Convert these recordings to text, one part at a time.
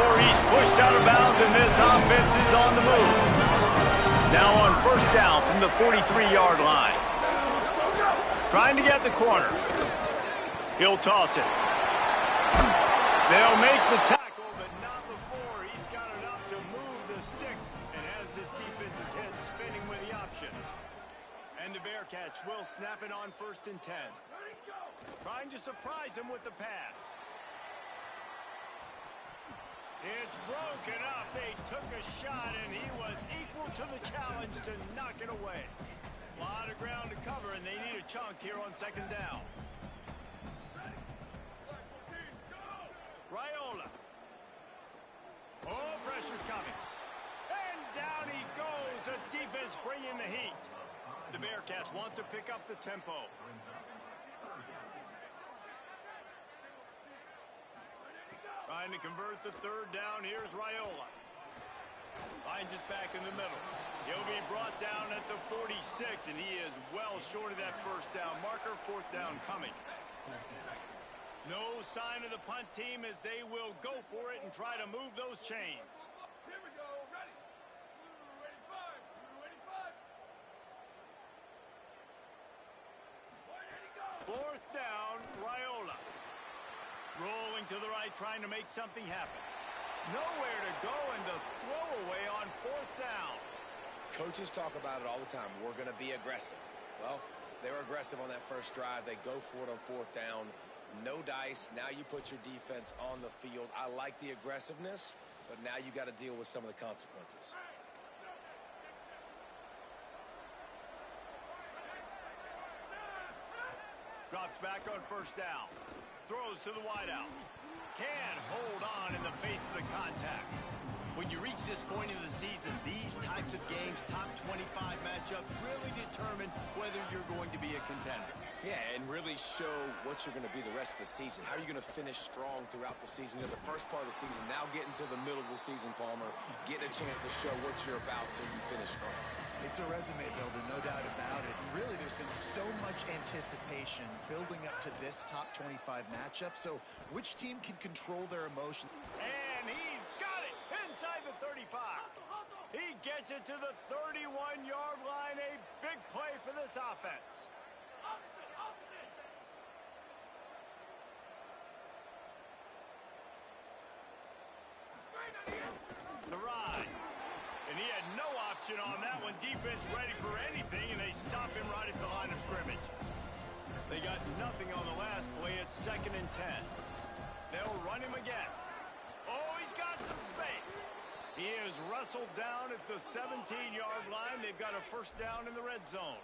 before he's pushed out of bounds, and this offense is on the move. Now on first down from the 43-yard line. Trying to get the corner. He'll toss it. They'll make the tackle, but not before he's got enough to move the sticks and has his defense's head spinning with the option. And the Bearcats will snap it on 1st and 10. Trying to surprise him with the pass. It's broken up. They took a shot, and he was equal to the challenge to knock it away. A lot of ground to cover, and they need a chunk here on 2nd down. Raiola. Oh, pressure's coming. And down he goes. The defense bringing the heat. The Bearcats want to pick up the tempo. Trying to convert the 3rd down. Here's Raiola. Finds us back in the middle. He'll be brought down at the 46, and he is well short of that 1st down marker. 4th down coming. No sign of the punt team as they will go for it and try to move those chains. Here we go. Ready. Ready, 5. 4th down, Raiola. Rolling to the right, trying to make something happen. Nowhere to go, and the throwaway on 4th down. Coaches talk about it all the time. We're going to be aggressive. Well, they were aggressive on that first drive. They go for it on 4th down. No dice. Now you put your defense on the field. I like the aggressiveness, but now you got to deal with some of the consequences. Drops back on 1st down. Throws to the wideout. Can't hold on in the face of the contact. When you reach this point in the season, these types of games, top 25 matchups, really determine whether you're going to be a contender. Yeah, and really show what you're going to be the rest of the season. How are you going to finish strong throughout the season? You know, the first part of the season, now getting to the middle of the season, Palmer, getting a chance to show what you're about so you can finish strong. It's a resume builder, no doubt about it. And really, there's been so much anticipation building up to this top 25 matchup. So which team can control their emotion? And he's got it inside the 35. He gets it to the 31-yard line. A big play for this offense. The ride. And he had no option on that one. Defense ready for anything, and they stop him right at the line of scrimmage. They got nothing on the last play. It's 2nd and 10. They'll run him again. Oh, he's got some space. He is wrestled down at the 17-yard line. They've got a 1st down in the red zone.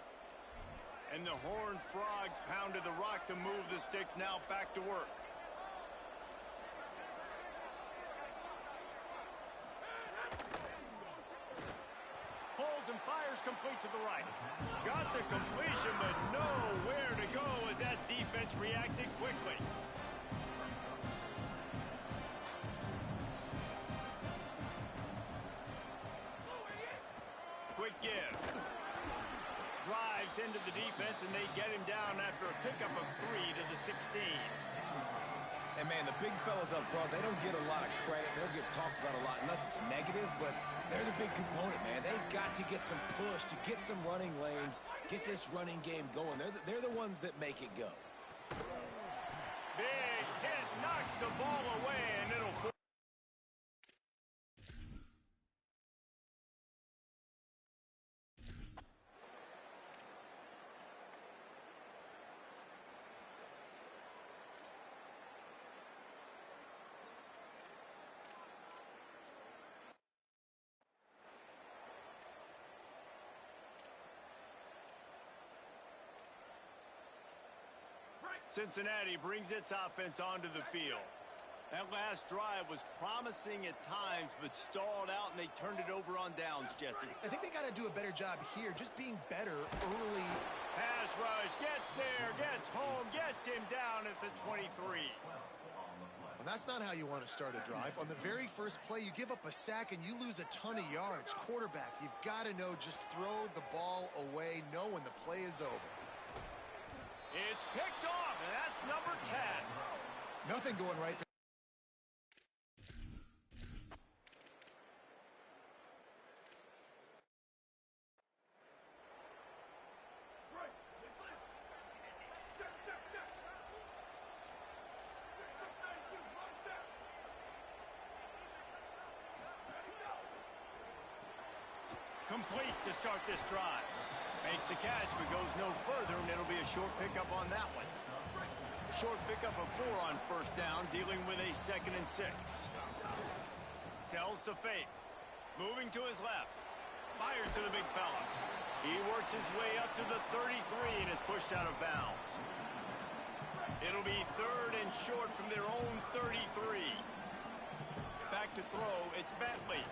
And the Horned Frogs pounded the rock to move the sticks. Now back to work. And fires complete to the right. Got the completion, but nowhere to go as that defense reacted quickly. Quick give. Drives into the defense, and they get him down after a pickup of 3 to the 16. And, man, the big fellas up front, they don't get a lot of credit. They don't get talked about a lot unless it's negative, but they're the big component, man. They've got to get some push, to get some running lanes, get this running game going. They're the ones that make it go. Big hit, knocks the ball away, and it'll... Cincinnati brings its offense onto the field. That last drive was promising at times, but stalled out, and they turned it over on downs, Jesse. I think they got to do a better job here, just being better early. Pass rush, gets there, gets home, gets him down at the 23. And that's not how you want to start a drive. On the very first play, you give up a sack and you lose a ton of yards. Quarterback, you've got to know, just throw the ball away, know when the play is over. It's picked off, and that's number 10. Nothing going right for Complete to start this drive. Makes the catch, but goes no further, and it'll be a short pickup on that one. Short pickup of 4 on first down, dealing with a 2nd and 6. Sells to fake. Moving to his left. Fires to the big fella. He works his way up to the 33 and is pushed out of bounds. It'll be 3rd and short from their own 33. Back to throw, it's Bentley.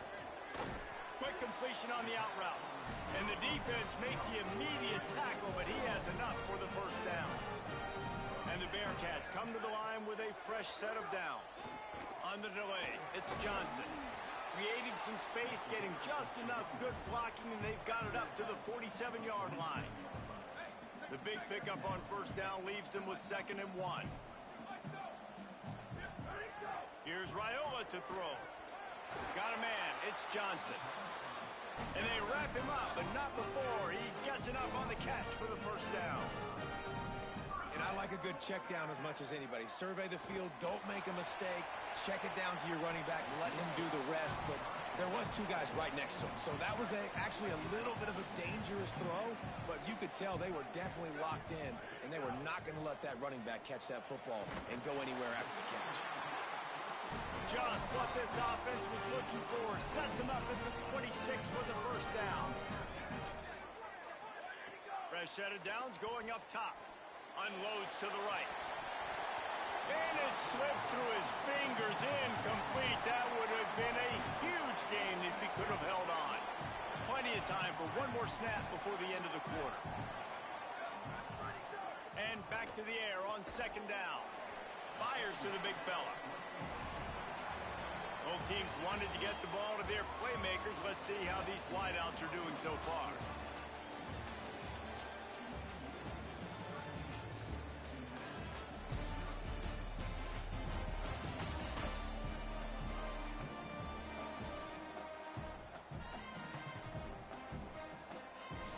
Quick completion on the out route. And the defense makes the immediate tackle, but he has enough for the first down. And the Bearcats come to the line with a fresh set of downs. On the delay, it's Johnson. Creating some space, getting just enough good blocking, and they've got it up to the 47-yard line. The big pickup on first down leaves them with 2nd and 1. Here's Raiola to throw. Got a man, it's Johnson. And they wrap him up, but not before he gets enough on the catch for the first down. And I like a good check down as much as anybody. Survey the field, don't make a mistake. Check it down to your running back and let him do the rest. But there was 2 guys right next to him. So that was actually a little bit of a dangerous throw. But you could tell they were definitely locked in. And they were not going to let that running back catch that football and go anywhere after the catch. Just what this offense was looking for. Sets him up at the 26 for the first down. Fresh set of downs going up top. Unloads to the right. And it slips through his fingers. Incomplete. That would have been a huge gain if he could have held on. Plenty of time for one more snap before the end of the quarter. And back to the air on 2nd down. Fires to the big fella. Both teams wanted to get the ball to their playmakers. Let's see how these wideouts are doing so far.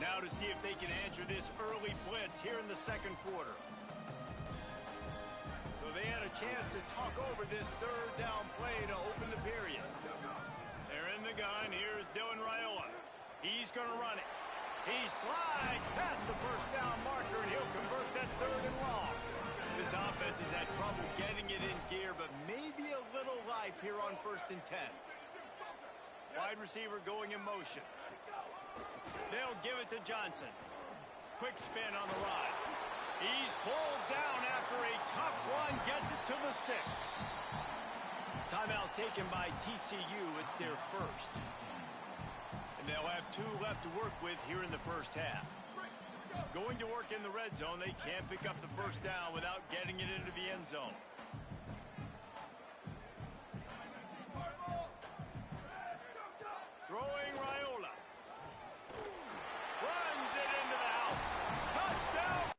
Now to see if they can answer this early blitz here in the 2nd quarter. So they had a chance to talk over this 3rd down play to open the period. They're in the gun. Here's Dylan Raiola. He's going to run it. He slides past the first down marker, and he'll convert that 3rd and long. This offense has had trouble getting it in gear, but maybe a little life here on 1st and 10. Wide receiver going in motion. They'll give it to Johnson. Quick spin on the ride. He's pulled down after a tough run, gets it to the 6. Timeout taken by TCU. It's their first. And they'll have 2 left to work with here in the first half. Going to work in the red zone. They can't pick up the first down without getting it into the end zone. Throwing Raiola. Runs it into the house. Touchdown!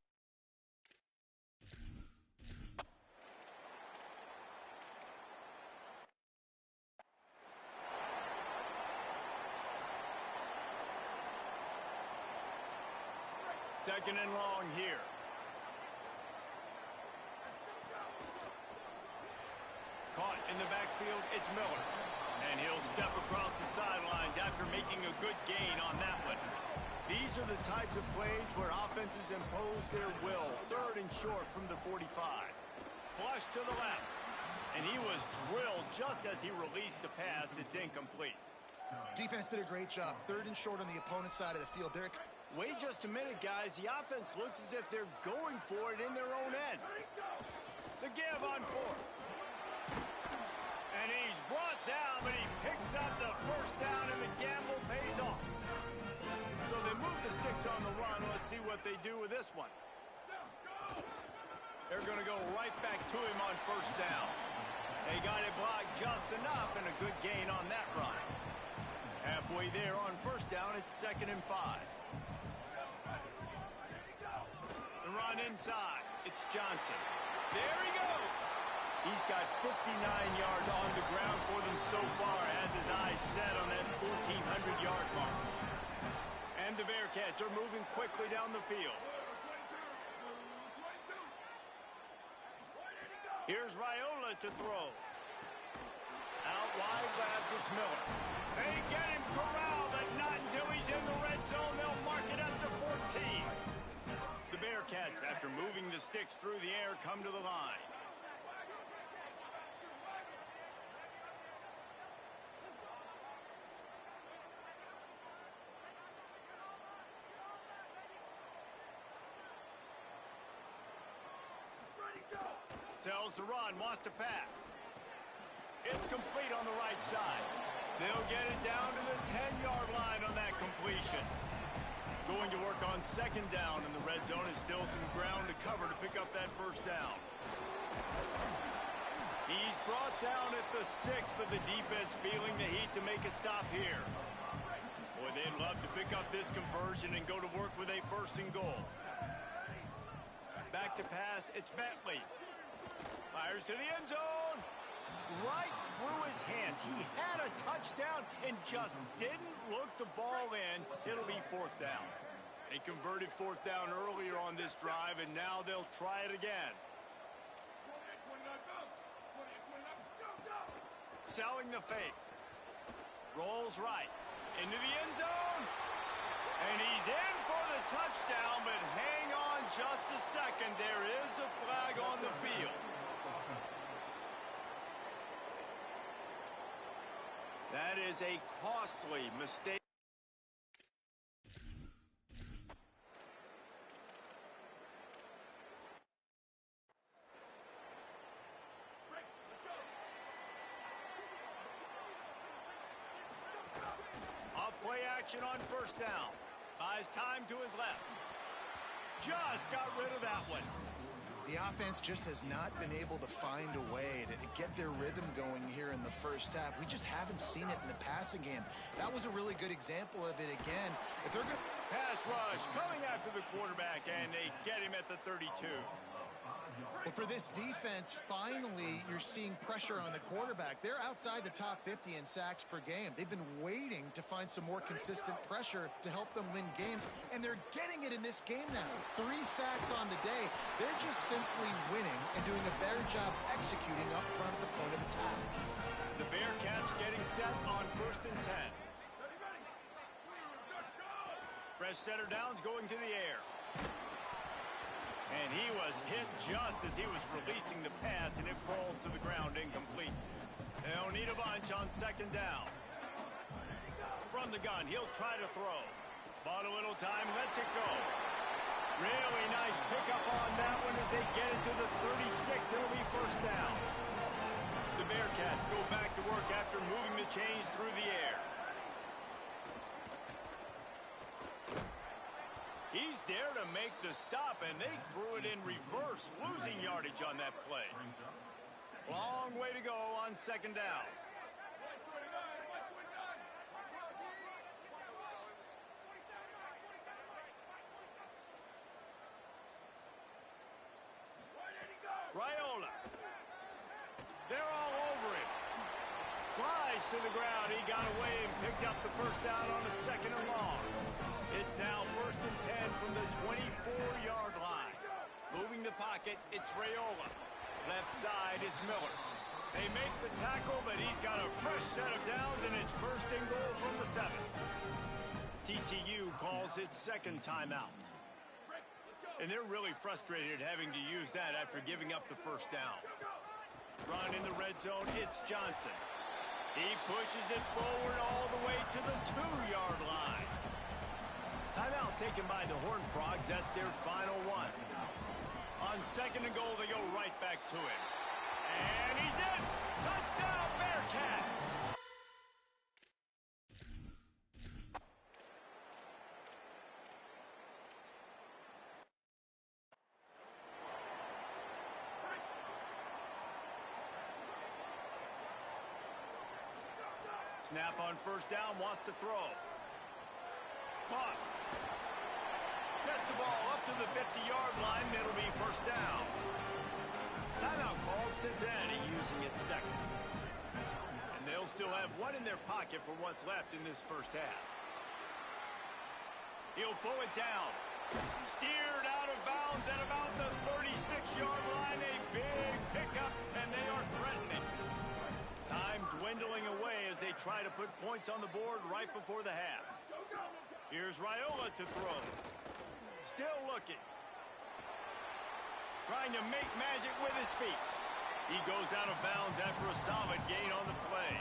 Second and long here. Caught in the backfield, it's Miller. And he'll step across the sidelines after making a good gain on that one. These are the types of plays where offenses impose their will. 3rd and short from the 45. Flush to the left. And he was drilled just as he released the pass. It's incomplete. Defense did a great job. 3rd and short on the opponent's side of the field. Wait just a minute, guys. The offense looks as if they're going for it in their own end. The give on 4th. And he's brought down, but he picks up the first down, and the gamble pays off. So they move the sticks on the run. Let's see what they do with this one. They're going to go right back to him on first down. They got it blocked just enough, and a good gain on that run. Halfway there on first down, it's 2nd and 5. The run inside. It's Johnson. There he goes. He's got 59 yards on the ground for them so far, as his eyes set on that 1,400-yard mark. And the Bearcats are moving quickly down the field. Here's Raiola to throw. Out wide left, it's Miller. They get him corralled, but not until he's in red zone. They'll mark it at the 14. The Bearcats, after moving the sticks through the air, come to the line. Tells the run, wants to pass. It's complete on the right side. They'll get it down to the 10-yard line on that completion. Going to work on second down in the red zone, and still some ground to cover to pick up that first down. He's brought down at the 6, but the defense feeling the heat to make a stop here. Boy, they'd love to pick up this conversion and go to work with a first and goal. Back to pass, it's Bentley. Fires to the end zone. Right through his hands. He had a touchdown and just didn't look the ball in. It'll be fourth down. They converted fourth down earlier on this drive, and now they'll try it again. Selling the fake. Rolls right. Into the end zone. And he's in for the touchdown, but hang on just a second. There is a flag on the field. That is a costly mistake. Off play action on first down. Buys time to his left. Just got rid of that one. The offense just has not been able to find a way to get their rhythm going here in the first half. We just haven't seen it in the passing game. That was a really good example of it again. If they're going to pass rush coming after the quarterback, and they get him at the 32. Well, for this defense, finally, you're seeing pressure on the quarterback. They're outside the top 50 in sacks per game. They've been waiting to find some more consistent pressure to help them win games, and they're getting it in this game now. 3 sacks on the day. They're just simply winning and doing a better job executing up front at the point of attack. The Bearcats getting set on first and 10. Fresh center downs going to the air. And he was hit just as he was releasing the pass, and it falls to the ground incomplete. They'll need a bunch on second down. From the gun, he'll try to throw. Bought a little time, lets it go. Really nice pickup on that one as they get into the 36. It'll be first down. The Bearcats go back to work after moving the chains through the air. He's there to make the stop, and they threw it in reverse, losing yardage on that play. Long way to go on second down. Raiola. They're all over him. Flies to the ground. He got away and picked up the first down on a second and long. It's now first and 10 from the 24-yard line. Moving the pocket, it's Raiola. Left side is Miller. They make the tackle, but he's got a fresh set of downs, and it's first and goal from the 7. TCU calls its second timeout. And they're really frustrated having to use that after giving up the first down. Run in the red zone, it's Johnson. He pushes it forward all the way to the 2-yard line. Timeout taken by the Horned Frogs. That's their final one. On second and goal, they go right back to it. And he's in! Touchdown, Bearcats! Snap on first down, wants to throw. Caught. Gets the ball up to the 50-yard line, and it'll be first down. Timeout called, Cincinnati using it second. And they'll still have one in their pocket for what's left in this first half. He'll pull it down. Steered out of bounds at about the 36-yard line. A big pickup, and they are threatening. Time dwindling away as they try to put points on the board right before the half. Here's Raiola to throw. Still looking. Trying to make magic with his feet. He goes out of bounds after a solid gain on the play.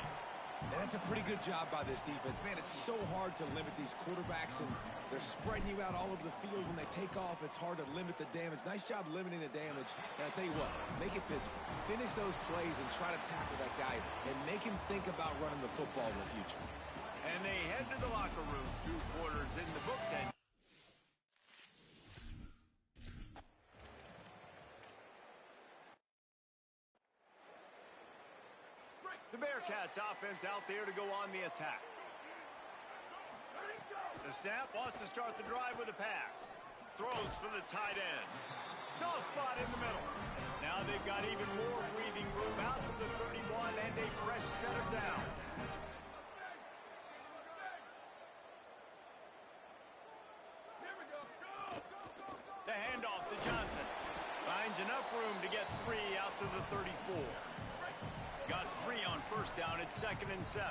And that's a pretty good job by this defense. Man, it's so hard to limit these quarterbacks, and they're spreading you out all over the field. When they take off, it's hard to limit the damage. Nice job limiting the damage. And I'll tell you what, make it physical. Finish those plays and try to tackle that guy and make him think about running the football in the future. And they head to the locker room. 2 quarters in the books, and the Bearcats offense out there to go on the attack. The snap wants to start the drive with a pass. Throws for the tight end. Soft spot in the middle. Now they've got even more breathing room out to the 31 and a fresh set of downs. The handoff to Johnson. Finds enough room to get 3 out to the 34. Got 3 on first down at 2nd and 7.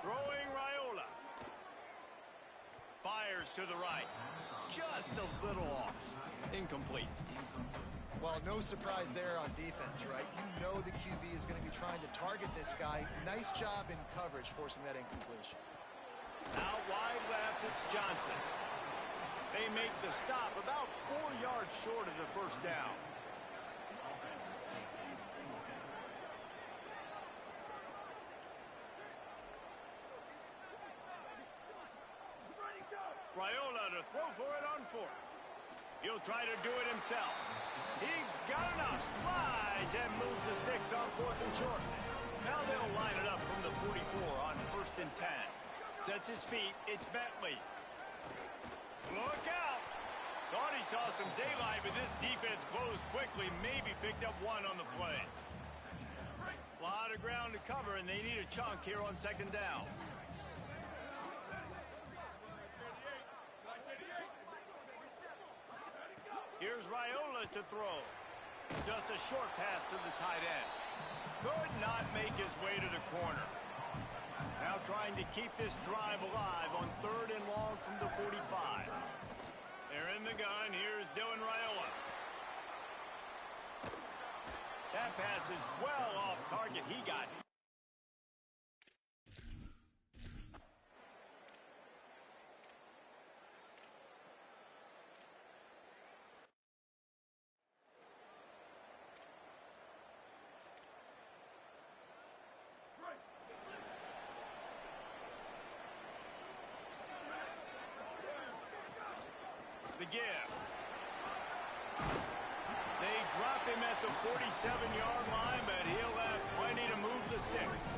Throwing Raiola. Fires to the right. Just a little off. Incomplete. Well, no surprise there on defense, right? You know the QB is going to be trying to target this guy. Nice job in coverage forcing that incompletion. Out wide left, it's Johnson. They make the stop about 4 yards short of the first down. Raiola to throw for it on 4th. He'll try to do it himself. He got enough. Slides and moves the sticks on 4th and short. Now they'll line it up from the 44 on 1st and 10. Sets his feet. It's Bentley. Look out! Thought he saw some daylight, but this defense closed quickly. Maybe picked up 1 on the play. A lot of ground to cover, and they need a chunk here on 2nd down. Here's Raiola to throw. Just a short pass to the tight end. Could not make his way to the corner. Now trying to keep this drive alive on 3rd and long from the 45. They're in the gun. Here's Dylan Raiola. That pass is well off target. He got it. The give. They drop him at the 47-yard line, but he'll have plenty to move the sticks.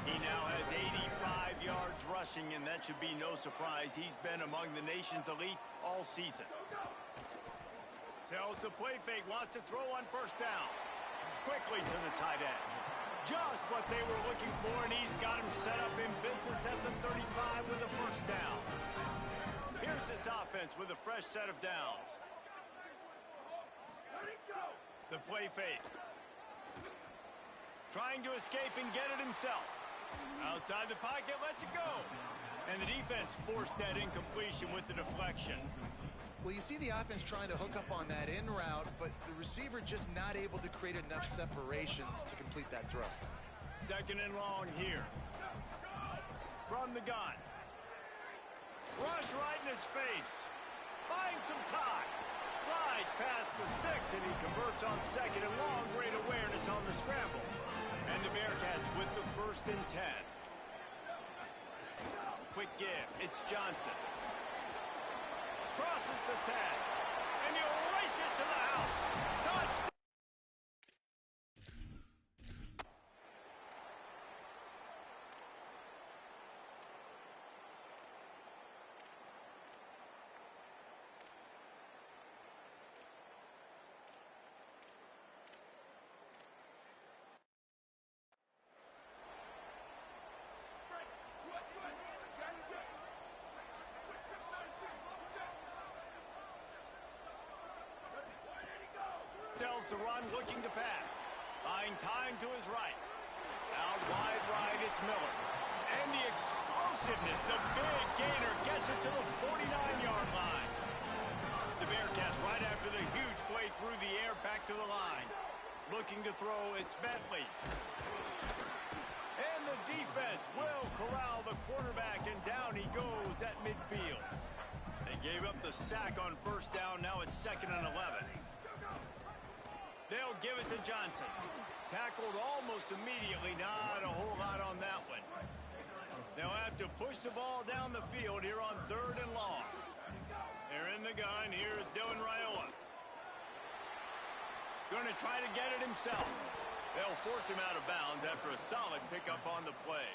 He now has 85 yards rushing, and that should be no surprise. He's been among the nation's elite all season. Tells the play fake, wants to throw on 1st down. Quickly to the tight end. Just what they were looking for, and he's got him set up in business at the 35 with the 1st down. Here's this offense with a fresh set of downs. The play fake. Trying to escape and get it himself. Outside the pocket, lets it go. And the defense forced that incompletion with the deflection. Well, you see the offense trying to hook up on that in route, but the receiver just not able to create enough separation to complete that throw. 2nd and long here. From the gun. Rush right in his face. Buying some time. Slides past the sticks, and he converts on 2nd and long. Great awareness on the scramble. And the Bearcats with the 1st and 10. Quick give. It's Johnson. Crosses the 10. And he'll race it to the house. Touchdown! Sells to run, looking to pass. Buying time to his right. Out wide right, it's Miller. And the explosiveness, the big gainer gets it to the 49-yard line. The Bearcats right after the huge play through the air back to the line. Looking to throw, it's Bentley. And the defense will corral the quarterback, and down he goes at midfield. They gave up the sack on first down. Now it's 2nd and 11. They'll give it to Johnson. Tackled almost immediately. Not a whole lot on that one. They'll have to push the ball down the field here on 3rd and long. They're in the gun. Here's Dylan Raiola. Going to try to get it himself. They'll force him out of bounds after a solid pickup on the play.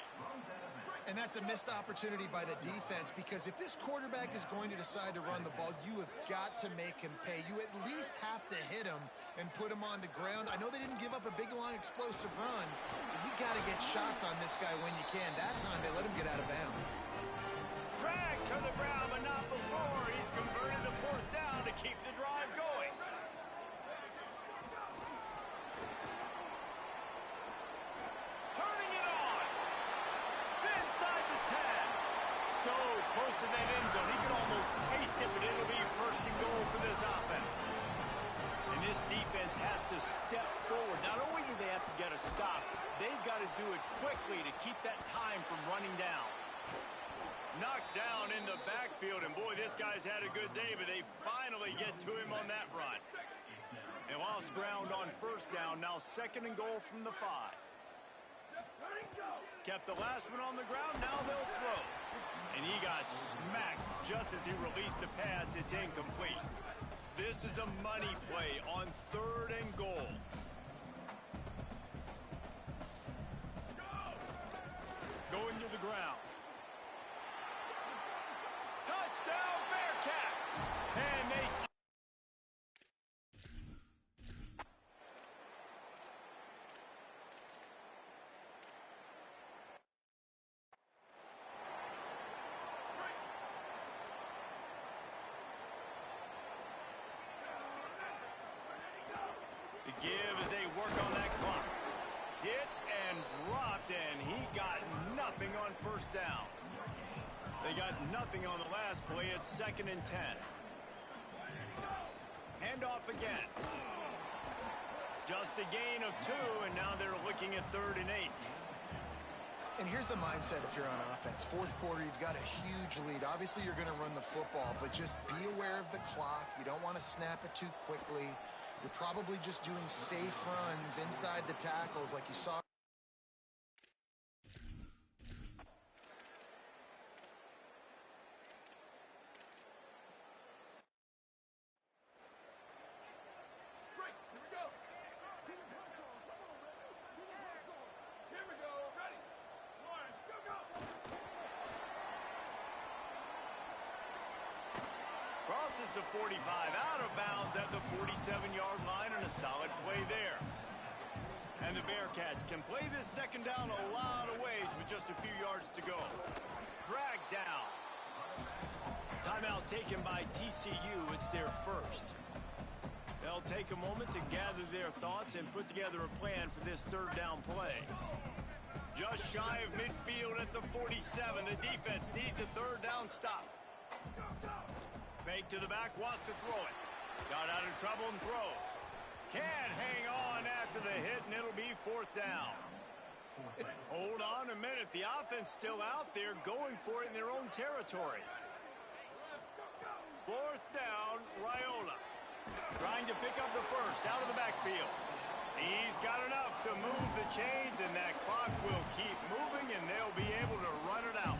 And that's a missed opportunity by the defense, because if this quarterback is going to decide to run the ball, you have got to make him pay. You at least have to hit him and put him on the ground. I know they didn't give up a big, long, explosive run, but you got to get shots on this guy when you can. That time they let him get out of bounds. Drag to the ground, but not before. He's converted the 4th down to keep the drive going. Turning it on. Inside the 10. So close to that end zone. He can almost taste it, but it'll be 1st and goal for this offense. And this defense has to step forward. Not only do they have to get a stop, they've got to do it quickly to keep that time from running down. Knocked down in the backfield, and boy, this guy's had a good day, but they finally get to him on that run. They lost ground on first down, now 2nd and goal from the 5. Kept the last one on the ground, now they'll throw. And he got smacked just as he released the pass. It's incomplete. This is a money play on 3rd and goal. Going to the ground. Touchdown, Bearcats! And they... The give as they work on that clock. Hit and dropped, and he got nothing on first down. They got nothing on the last play. It's 2nd and 10. Handoff again. Just a gain of 2, and now they're looking at 3rd and 8. And here's the mindset if you're on offense. 4th quarter, you've got a huge lead. Obviously, you're going to run the football, but just be aware of the clock. You don't want to snap it too quickly. You're probably just doing safe runs inside the tackles like you saw. Crosses the 45, out of bounds at the 47-yard line, and a solid play there. And the Bearcats can play this 2nd down a lot of ways with just a few yards to go. Dragged down. Timeout taken by TCU. It's their 1st. They'll take a moment to gather their thoughts and put together a plan for this 3rd down play. Just shy of midfield at the 47. The defense needs a 3rd down stop. Fake to the back, wants to throw it. Got out of trouble and throws. Can't hang on after the hit, and it'll be 4th down. Hold on a minute. The offense still out there going for it in their own territory. 4th down, Raiola. Trying to pick up the 1st out of the backfield. He's got enough to move the chains, and that clock will keep moving, and they'll be able to run it out.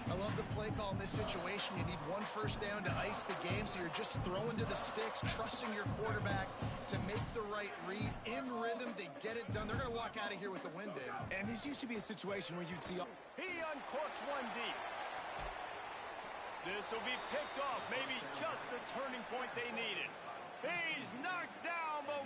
I love the play call in this situation. You need 1 first down to ice the game, so you're just throwing to the sticks, trusting your quarterback to make the right read. In rhythm, they get it done. They're going to walk out of here with the win, Dave. And this used to be a situation where you'd see... He uncorks one deep. This will be picked off, maybe just the turning point they needed. He's knocked down, but...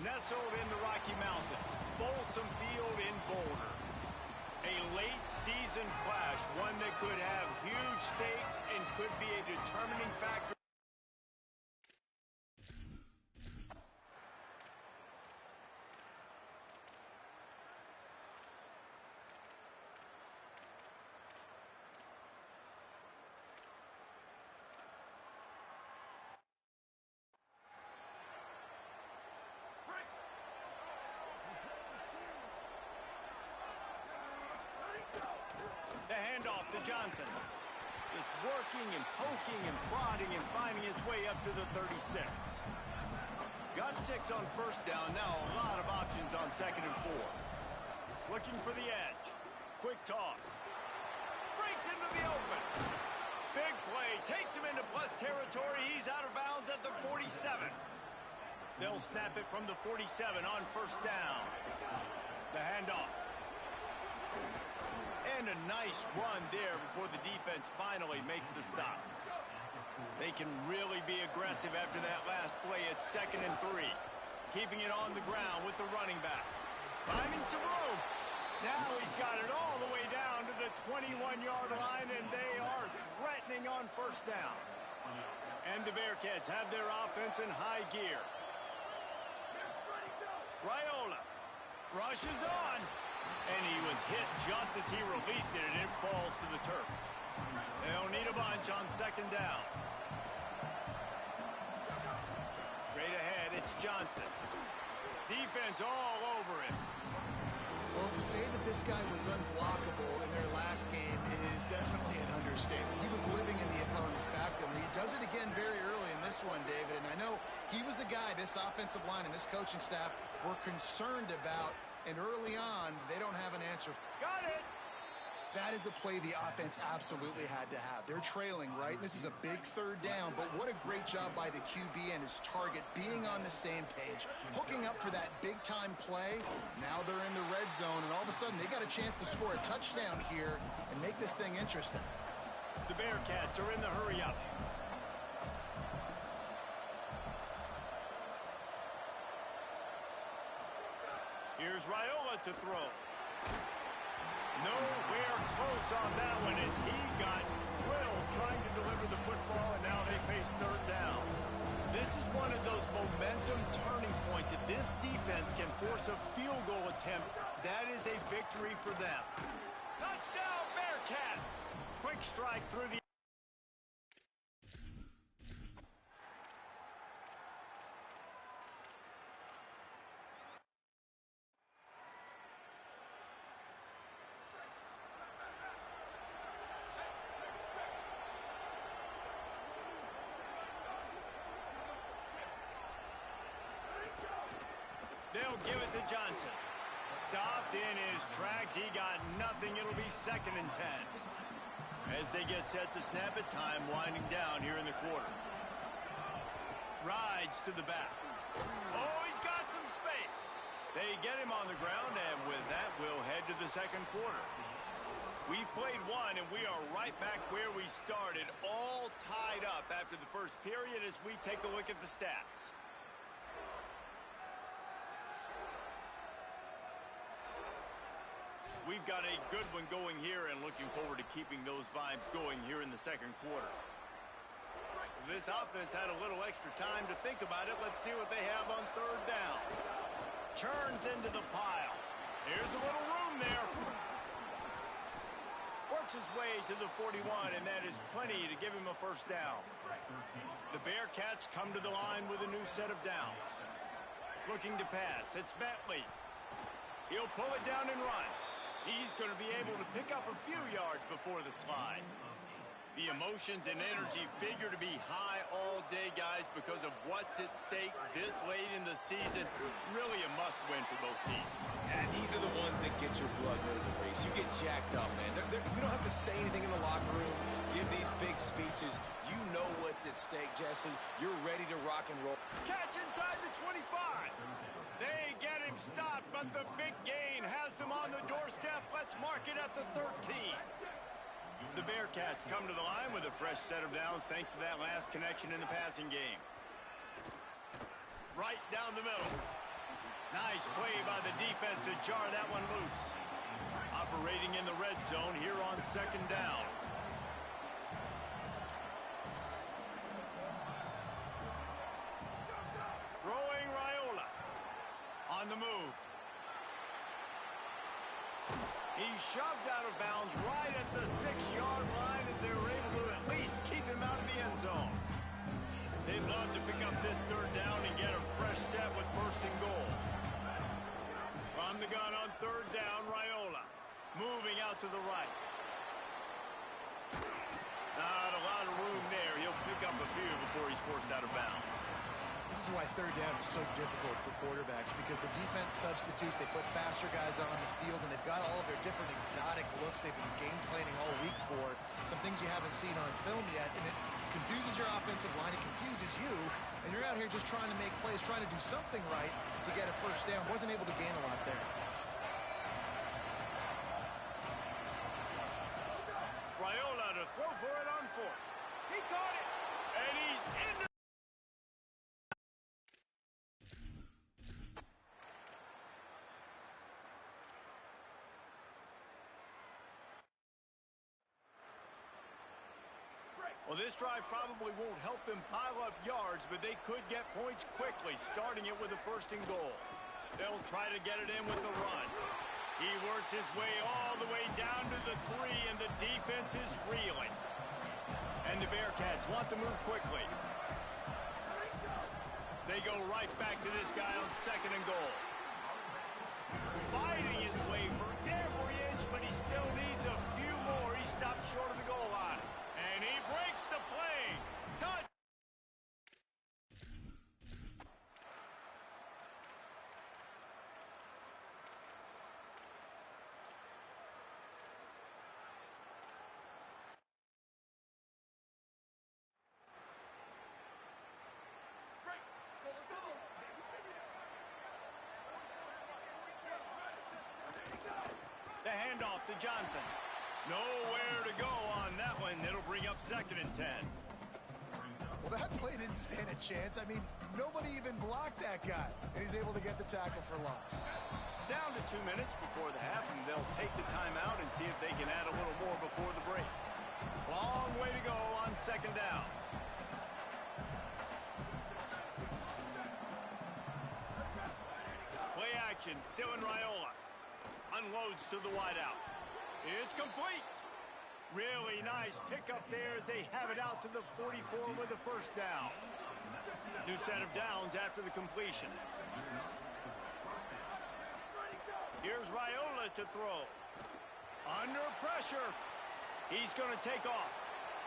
Nestled in the Rocky Mountains, Folsom Field in Boulder. A late season clash, one that could have huge stakes and could be a determining factor. The handoff to Johnson. Just working and poking and prodding and finding his way up to the 36. Got 6 on first down. Now a lot of options on 2nd and 4. Looking for the edge. Quick toss. Breaks into the open. Big play. Takes him into plus territory. He's out of bounds at the 47. They'll snap it from the 47 on first down. The handoff. And a nice run there before the defense finally makes the stop. They can really be aggressive after that last play. It's 2nd and 3. Keeping it on the ground with the running back. Finding some room. Now he's got it all the way down to the 21-yard line, and they are threatening on first down. And the Bearcats have their offense in high gear. Raiola rushes on. And he was hit just as he released it, and it falls to the turf. They'll need a bunch on 2nd down. Straight ahead, it's Johnson. Defense all over him. Well, to say that this guy was unblockable in their last game is definitely an understatement. He was living in the opponent's backfield, and he does it again very early in this one, David. And I know he was a guy this offensive line and this coaching staff were concerned about. And early on, they don't have an answer. Got it! That is a play the offense absolutely had to have. They're trailing, right? This is a big 3rd down, but what a great job by the QB and his target being on the same page, hooking up for that big-time play. Now they're in the red zone, and all of a sudden, they got a chance to score a touchdown here and make this thing interesting. The Bearcats are in the hurry-up. Here's Raiola to throw. Nowhere close on that one as he got drilled trying to deliver the football, and now they face 3rd down. This is one of those momentum turning points. If this defense can force a field goal attempt, that is a victory for them. Touchdown, Bearcats! Quick strike through the... They'll give it to Johnson. Stopped in his tracks. He got nothing. It'll be 2nd and 10. As they get set to snap it, time winding down here in the quarter. Rides to the back. Oh, he's got some space. They get him on the ground, and with that, we'll head to the 2nd quarter. We've played one, and we are right back where we started, all tied up after the first period as we take a look at the stats. We've got a good one going here and looking forward to keeping those vibes going here in the 2nd quarter. This offense had a little extra time to think about it. Let's see what they have on 3rd down. Churns into the pile. Here's a little room there. Works his way to the 41, and that is plenty to give him a first down. The Bearcats come to the line with a new set of downs. Looking to pass. It's Bentley. He'll pull it down and run. He's going to be able to pick up a few yards before the slide. The emotions and energy figure to be high all day, guys, because of what's at stake this late in the season. Really a must-win for both teams. And these are the ones that get your blood moving, Reese. You get jacked up, man. You don't have to say anything in the locker room, give these big speeches. You know what's at stake, Jesse. You're ready to rock and roll. Catch inside the 25. They get him stopped, but the big gain has them on the doorstep. Let's mark it at the 13. The Bearcats come to the line with a fresh set of downs thanks to that last connection in the passing game. Right down the middle. Nice play by the defense to jar that one loose. Operating in the red zone here on second down. Throwing Raiola. On the move. He's shoved out of bounds right at the 6-yard line as they were able to at least keep him out of the end zone. They'd love to pick up this third down and get a fresh set with first and goal. From the gun on third down, Raiola. Moving out to the right. Not a lot of room there. He'll pick up a few before he's forced out of bounds. This is why third down is so difficult for quarterbacks, because the defense substitutes, they put faster guys on the field, and they've got all of their different exotic looks they've been game planning all week for, some things you haven't seen on film yet, and it confuses your offensive line, it confuses you, and you're out here just trying to make plays, trying to do something right to get a first down. Wasn't able to gain a lot there. Raiola to throw for it on fourth. He caught it, and he's into. Well, this drive probably won't help them pile up yards, but they could get points quickly, starting it with a first and goal. They'll try to get it in with the run. He works his way all the way down to the 3, and the defense is reeling. And the Bearcats want to move quickly. They go right back to this guy on second and goal. Fighting his way for every inch, but he still needs a few more. He stops short of the goal line. And he breaks the play. Touch. The handoff to Johnson. Nowhere to go on that one. It'll bring up second and 10. Well, that play didn't stand a chance. I mean, nobody even blocked that guy, and he's able to get the tackle for loss. Down to 2 minutes before the half, and they'll take the timeout and see if they can add a little more before the break. Long way to go on second down. Play action. Dylan Raiola unloads to the wideout. It's complete. Really nice pickup there as they have it out to the 44 with a first down. New set of downs after the completion. Here's Raiola to throw. Under pressure. He's going to take off.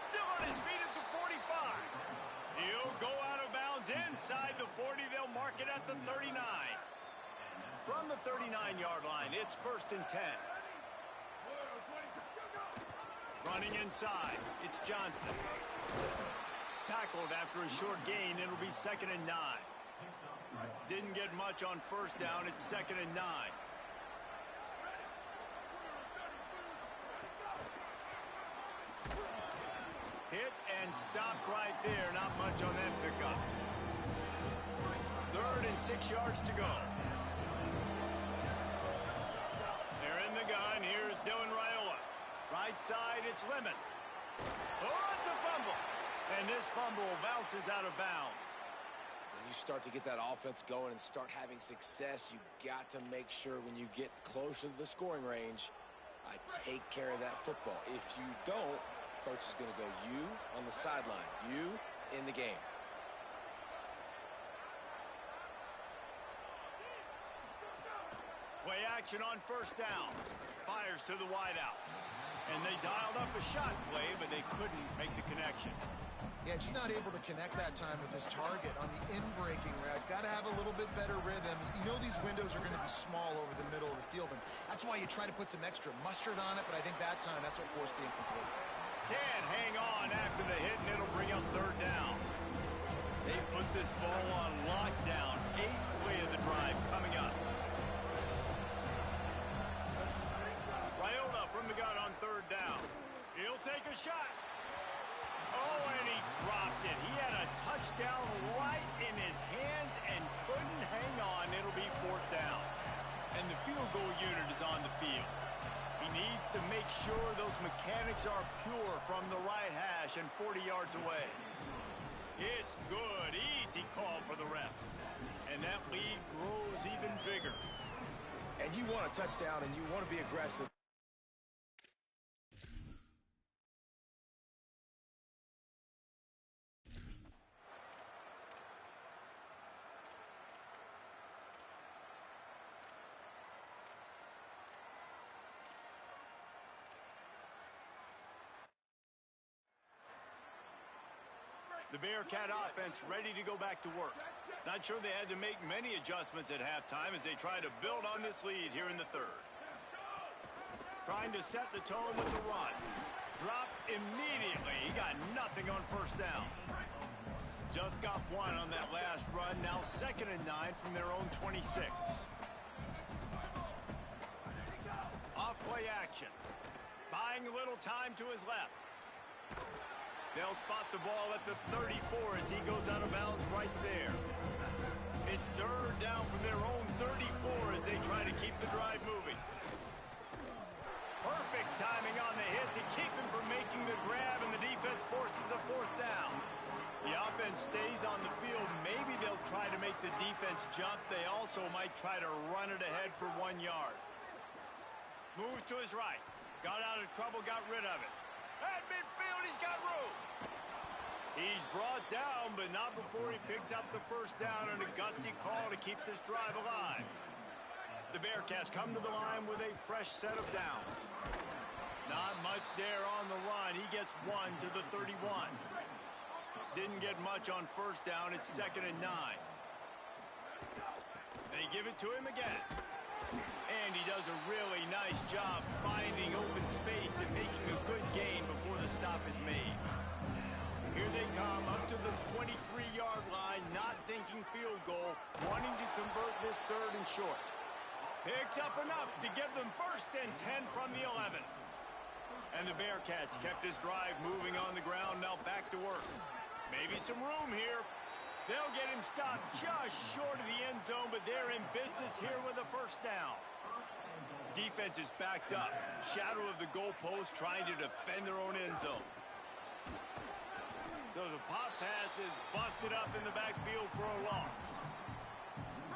Still on his feet at the 45. He'll go out of bounds inside the 40. They'll mark it at the 39. From the 39-yard line, it's first and 10. Running inside, it's Johnson. Tackled after a short gain, it'll be second and 9. Didn't get much on first down, it's second and 9. Hit and stopped right there, not much on that pickup. Third and 6 yards to go. They're in the gun, here's Dylan Raiola. Right side, it's Lemon. Oh, it's a fumble. And this fumble bounces out of bounds. When you start to get that offense going and start having success, you got to make sure when you get closer to the scoring range, I take care of that football. If you don't, coach is going to go you on the sideline, you in the game. Play action on first down. Fires to the wideout. And they dialed up a shot play, but they couldn't make the connection. Yeah, just not able to connect that time with his target on the in-breaking route. Got to have a little bit better rhythm. You know these windows are going to be small over the middle of the field, and that's why you try to put some extra mustard on it, but I think that time that's what forced the incomplete. Can't hang on after the hit, and it'll bring up third down. They've put this ball on lockdown. 8th play of the drive coming up. Raiola from the gun on third down. He'll take a shot. Oh, and he dropped it. He had a touchdown right in his hands and couldn't hang on. It'll be fourth down. And the field goal unit is on the field. He needs to make sure those mechanics are pure from the right hash and 40 yards away. It's good. Easy call for the refs. And that lead grows even bigger. And you want a touchdown and you want to be aggressive. The Bearcat offense ready to go back to work. Not sure they had to make many adjustments at halftime as they try to build on this lead here in the third. Trying to set the tone with the run. Dropped immediately. He got nothing on first down. Just got one on that last run. Now 2nd and 9 from their own 26. Off play action. Buying a little time to his left. They'll spot the ball at the 34 as he goes out of bounds right there. It's third down from their own 34 as they try to keep the drive moving. Perfect timing on the hit to keep him from making the grab, and the defense forces a fourth down. The offense stays on the field. Maybe they'll try to make the defense jump. They also might try to run it ahead for 1 yard. Move to his right. Got out of trouble, got rid of it. At midfield, he's got room. He's brought down, but not before he picks up the first down and a gutsy call to keep this drive alive. The Bearcats come to the line with a fresh set of downs. Not much there on the run. He gets one to the 31. Didn't get much on first down. It's 2nd and 9. They give it to him again. And he does a really nice job finding open space and making a good gain before the stop is made. Here they come up to the 23-yard line, not thinking field goal, wanting to convert this 3rd and short. Picks up enough to give them 1st and 10 from the 11. And the Bearcats kept this drive moving on the ground, now back to work. Maybe some room here. They'll get him stopped just short of the end zone, but they're in business here with a first down. Defense is backed up. Shadow of the goalpost trying to defend their own end zone. So the pop pass is busted up in the backfield for a loss.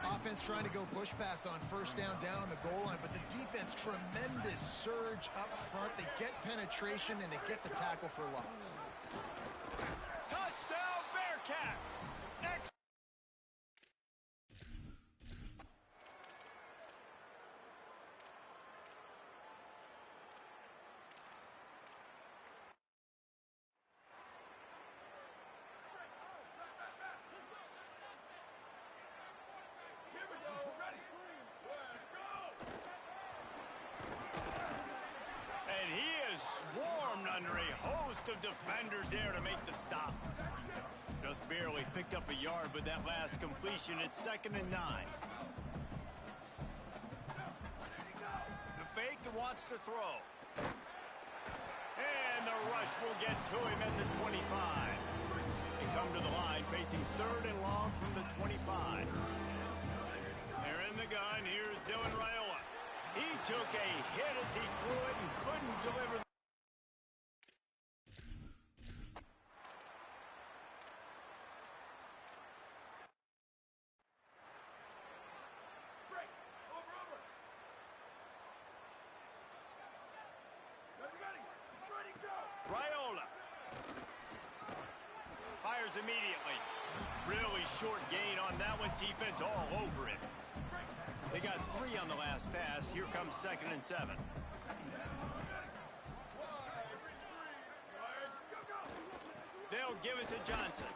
Offense trying to go push pass on first down on the goal line, but the defense, tremendous surge up front. They get penetration and they get the tackle for loss. Touchdown Bearcats! Under a host of defenders there to make the stop. Just barely picked up a yard with that last completion. It's 2nd and 9. The fake that wants to throw. And the rush will get to him at the 25. They come to the line facing 3rd and long from the 25. They're in the gun. Here's Dylan Raiola. He took a hit as he threw it and couldn't deliver. Raiola fires immediately. Really short gain on that one. Defense all over it. They got 3 on the last pass. Here comes 2nd and 7. They'll give it to Johnson.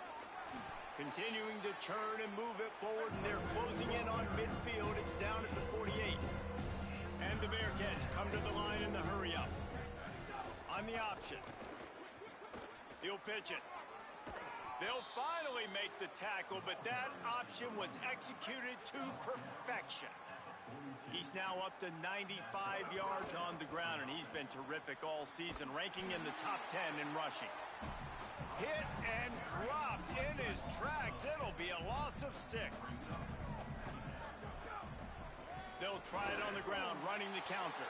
Continuing to churn and move it forward, and they're closing in on midfield. It's down at the 48. And the Bearcats come to the line in the hurry up. On the option. He'll pitch it. They'll finally make the tackle, but that option was executed to perfection. He's now up to 95 yards on the ground, and he's been terrific all season, ranking in the top 10 in rushing. Hit and dropped in his tracks. It'll be a loss of 6. They'll try it on the ground, running the counter.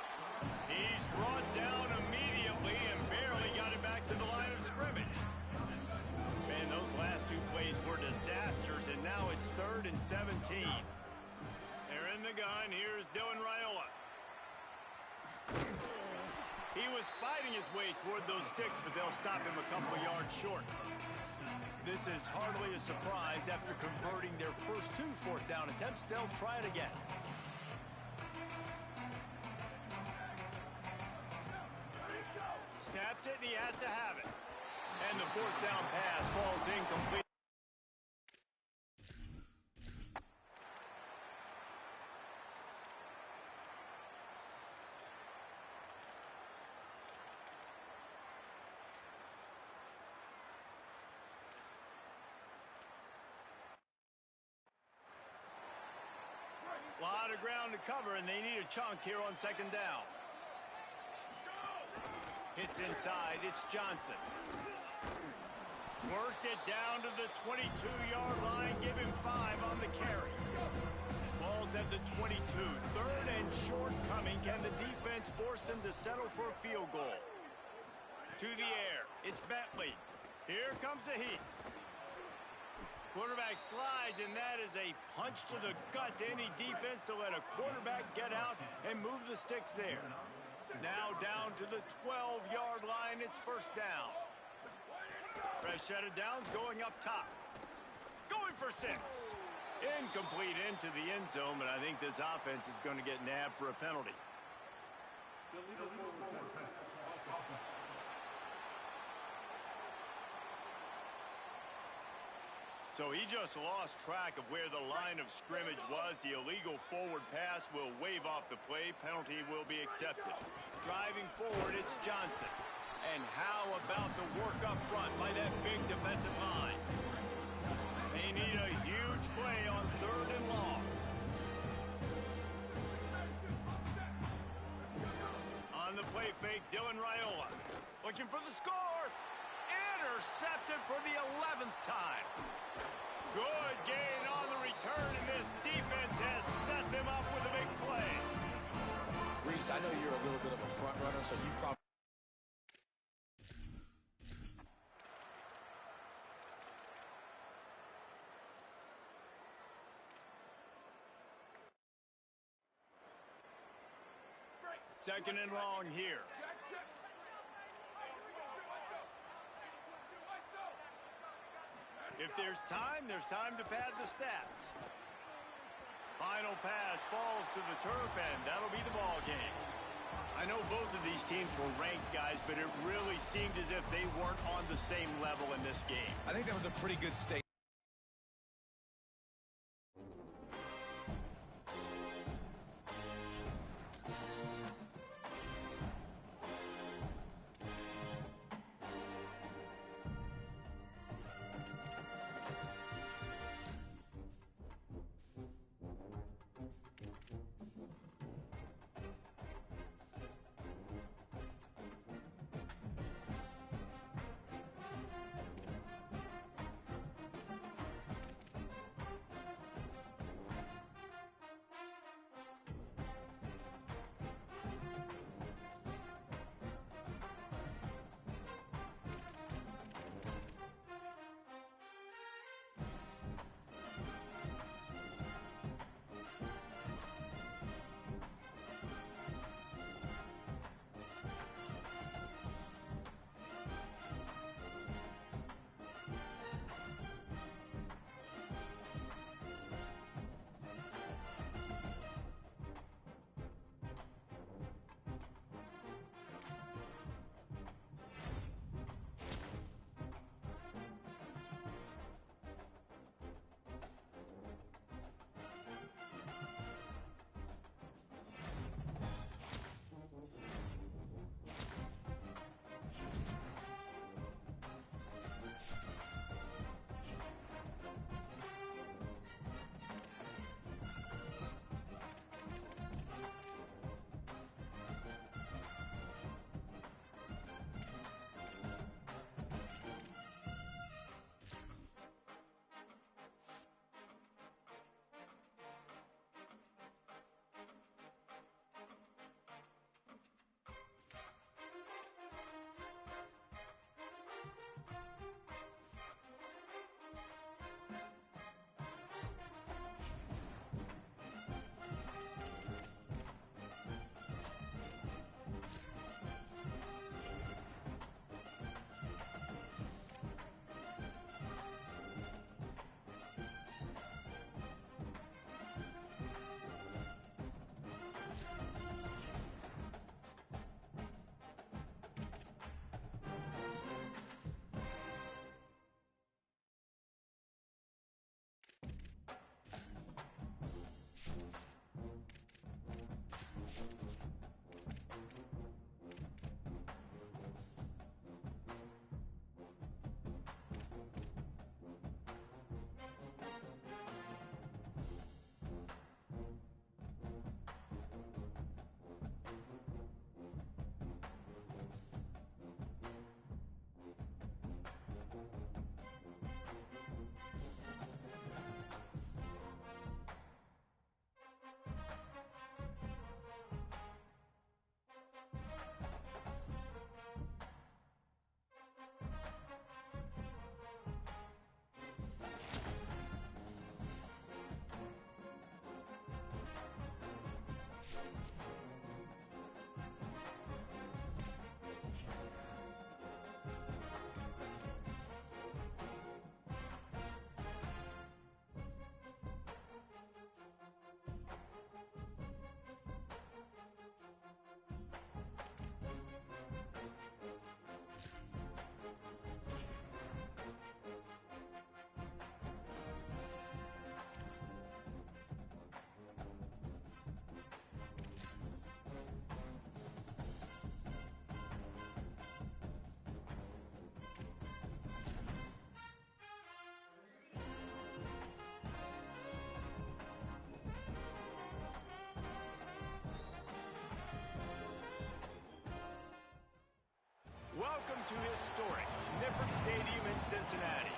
He's brought down immediately and barely got it back to the line of scrimmage. Man, those last 2 plays were disasters, and now it's 3rd and 17. They're in the gun. Here's Dylan Raiola. He was fighting his way toward those sticks, but they'll stop him a couple yards short. This is hardly a surprise. After converting their first 2 fourth down attempts, they'll try it again. Snaps it, and he has to have it. And the 4th down pass falls incomplete. A lot of ground to cover, and they need a chunk here on 2nd down. Hits inside. It's Johnson. Worked it down to the 22-yard line. Give him 5 on the carry. Ball's at the 22. 3rd and short coming. Can the defense force them to settle for a field goal? To the air. It's Bentley. Here comes the heat. Quarterback slides, and that is a punch to the gut to any defense to let a quarterback get out and move the sticks there. Now down to the 12-yard line. It's 1st down. Fresh set of downs going up top. Going for 6. Incomplete into the end zone, but I think this offense is going to get nabbed for a penalty. So he just lost track of where the line of scrimmage was. The illegal forward pass will wave off the play. Penalty will be accepted. Driving forward, it's Johnson. And how about the work up front by that big defensive line? They need a huge play on 3rd and long. On the play fake, Dylan Raiola. Looking for the score. Intercepted for the 11th time. Good gain on the return, and this defense has set them up with a big play. Reese, I know you're a little bit of a front runner, so you probably... Second and long here. If there's time to pad the stats. Final pass falls to the turf, and that'll be the ball game. I know both of these teams were ranked, guys, but it really seemed as if they weren't on the same level in this game. I think that was a pretty good statement. Cincinnati.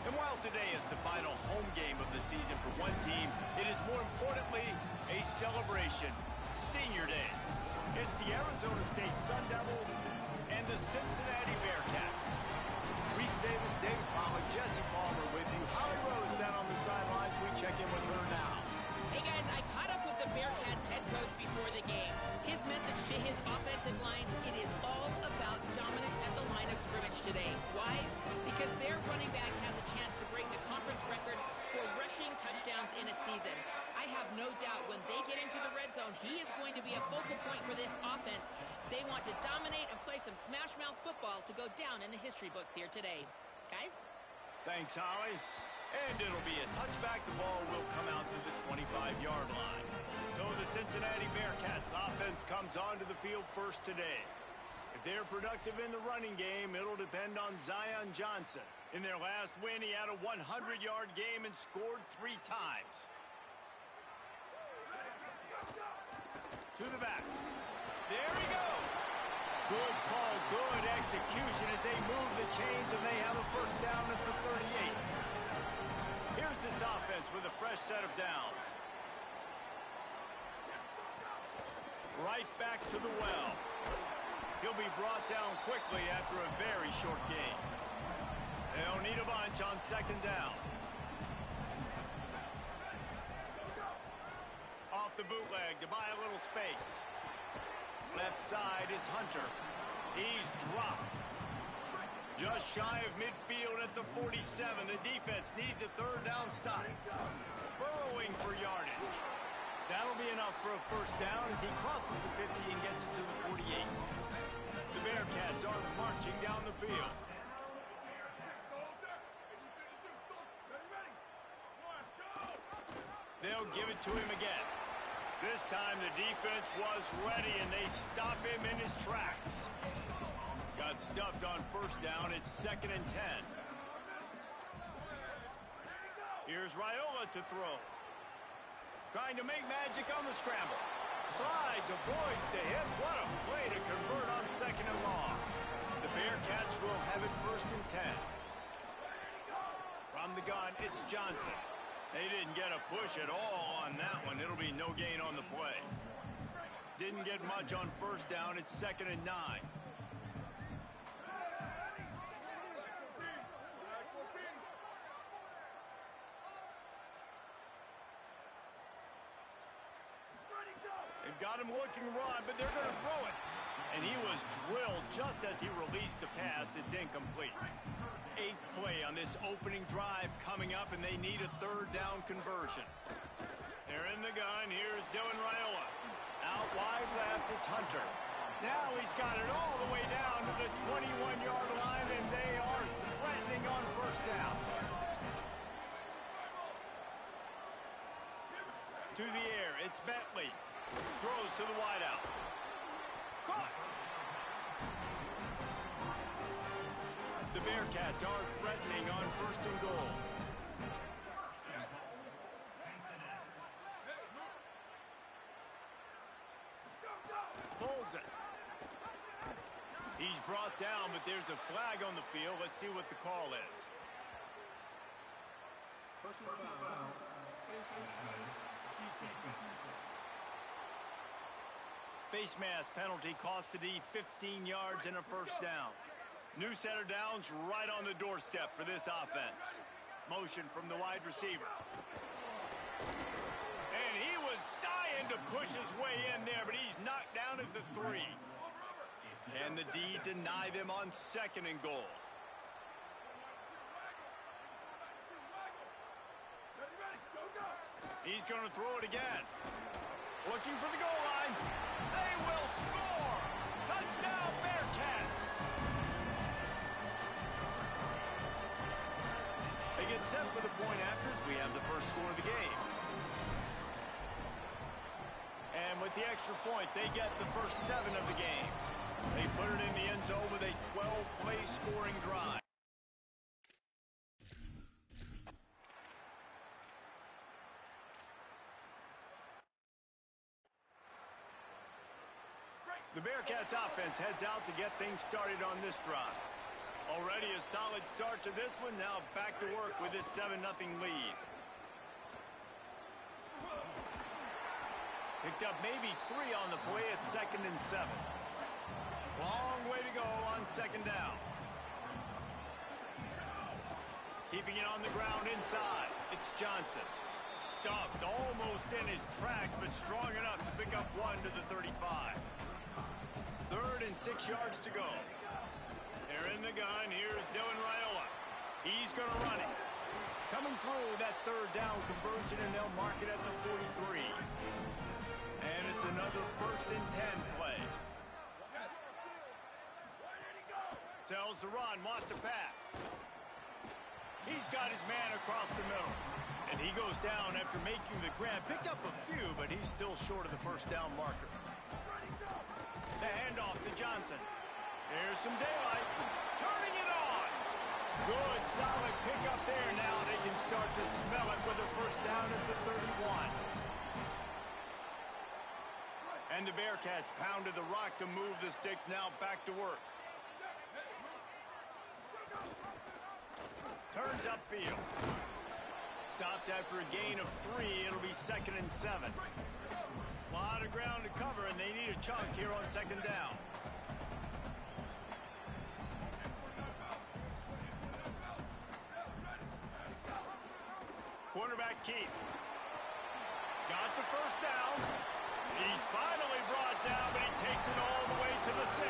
And while today is the final home game of the season for one team, it is more importantly a celebration. Senior Day. It's the Arizona State Sun Devils and the Cincinnati Bearcats. Reese Davis, David Pollack, Jesse Palmer with you. Holly Rose down on the sidelines. We check in with her now. Hey guys, I caught up with the Bearcats head coach before the game. His message to his offensive line, it is all about dominance at the line of scrimmage today. Why? Because their running back has a chance to break the conference record for rushing touchdowns in a season. I have no doubt when they get into the red zone, he is going to be a focal point for this offense. They want to dominate and play some smash-mouth football to go down in the history books here today. Guys? Thanks, Holly. And it'll be a touchback. The ball will come out to the 25-yard line. So the Cincinnati Bearcats offense comes onto the field first today. If they're productive in the running game, it'll depend on Zion Johnson. In their last win, he had a 100-yard game and scored 3 times. To the back. There he goes. Good call, good execution as they move the chains, and they have a first down at the 38. Here's this offense with a fresh set of downs. Right back to the well. He'll be brought down quickly after a very short game. They'll need a bunch on second down. Off the bootleg to buy a little space. Left side is Hunter. He's dropped. Just shy of midfield at the 47. The defense needs a third down stop. Burrowing for yardage. That'll be enough for a first down as he crosses the 50 and gets it to the 48. The Bearcats are marching down the field. They'll give it to him again. This time the defense was ready and they stop him in his tracks. Got stuffed on first down. It's 2nd and 10. Here's Raiola to throw. Trying to make magic on the scramble. Slides, avoids the hit. What a play to convert on 2nd and long. The Bearcats will have it 1st and 10. From the gun, it's Johnson. They didn't get a push at all on that one. It'll be no gain on the play. Didn't get much on first down. It's 2nd and 9. They've got him looking run, but they're going to throw it. And he was drilled just as he released the pass. It's incomplete. 8th play on this opening drive coming up, and they need a third down conversion. They're in the gun. Here's Dylan Raiola. Out wide left, it's Hunter. Now he's got it all the way down to the 21-yard line, and they are threatening on first down. To the air, it's Bentley. Throws to the wideout. Caught! The Bearcats are threatening on 1st and goal. Pulls it. He's brought down, but there's a flag on the field. Let's see what the call is. Personal foul. Face mask penalty costs the D 15 yards and a first down. New set of downs right on the doorstep for this offense. Motion from the wide receiver. And he was dying to push his way in there, but he's knocked down at the 3. And the D deny them on 2nd and goal. He's going to throw it again. Looking for the goal line. They will score! Touchdown, Bearcats! They get set for the point afters. We have the first score of the game. And with the extra point, they get the first 7 of the game. They put it in the end zone with a 12-play scoring drive. The Bearcats offense heads out to get things started on this drive. Already a solid start to this one. Now back to work with this 7-0 lead. Picked up maybe 3 on the play at 2nd and 7. Long way to go on 2nd down. Keeping it on the ground inside. It's Johnson. Stuffed almost in his tracks, but strong enough to pick up 1 to the 35. 3rd and 6 yards to go. They're in the gun. Here's Dylan Raiola. He's going to run it. Coming through that 3rd down conversion, and they'll mark it at the 43. And it's another 1st and 10 play. Sells the run, wants to pass. He's got his man across the middle. And he goes down after making the grab. Picked up a few, but he's still short of the 1st down marker. The handoff to Johnson. There's some daylight. Turning it on. Good, solid pickup there. Now they can start to smell it with a 1st down at the 31. And the Bearcats pounded the rock to move the sticks. Now back to work. Turns upfield. Stopped after a gain of 3. It'll be 2nd and 7. A lot of ground to cover, and they need a chunk here on 2nd down. Quarterback Keith. Got the 1st down. He's finally brought down, but he takes it all the way to the 6.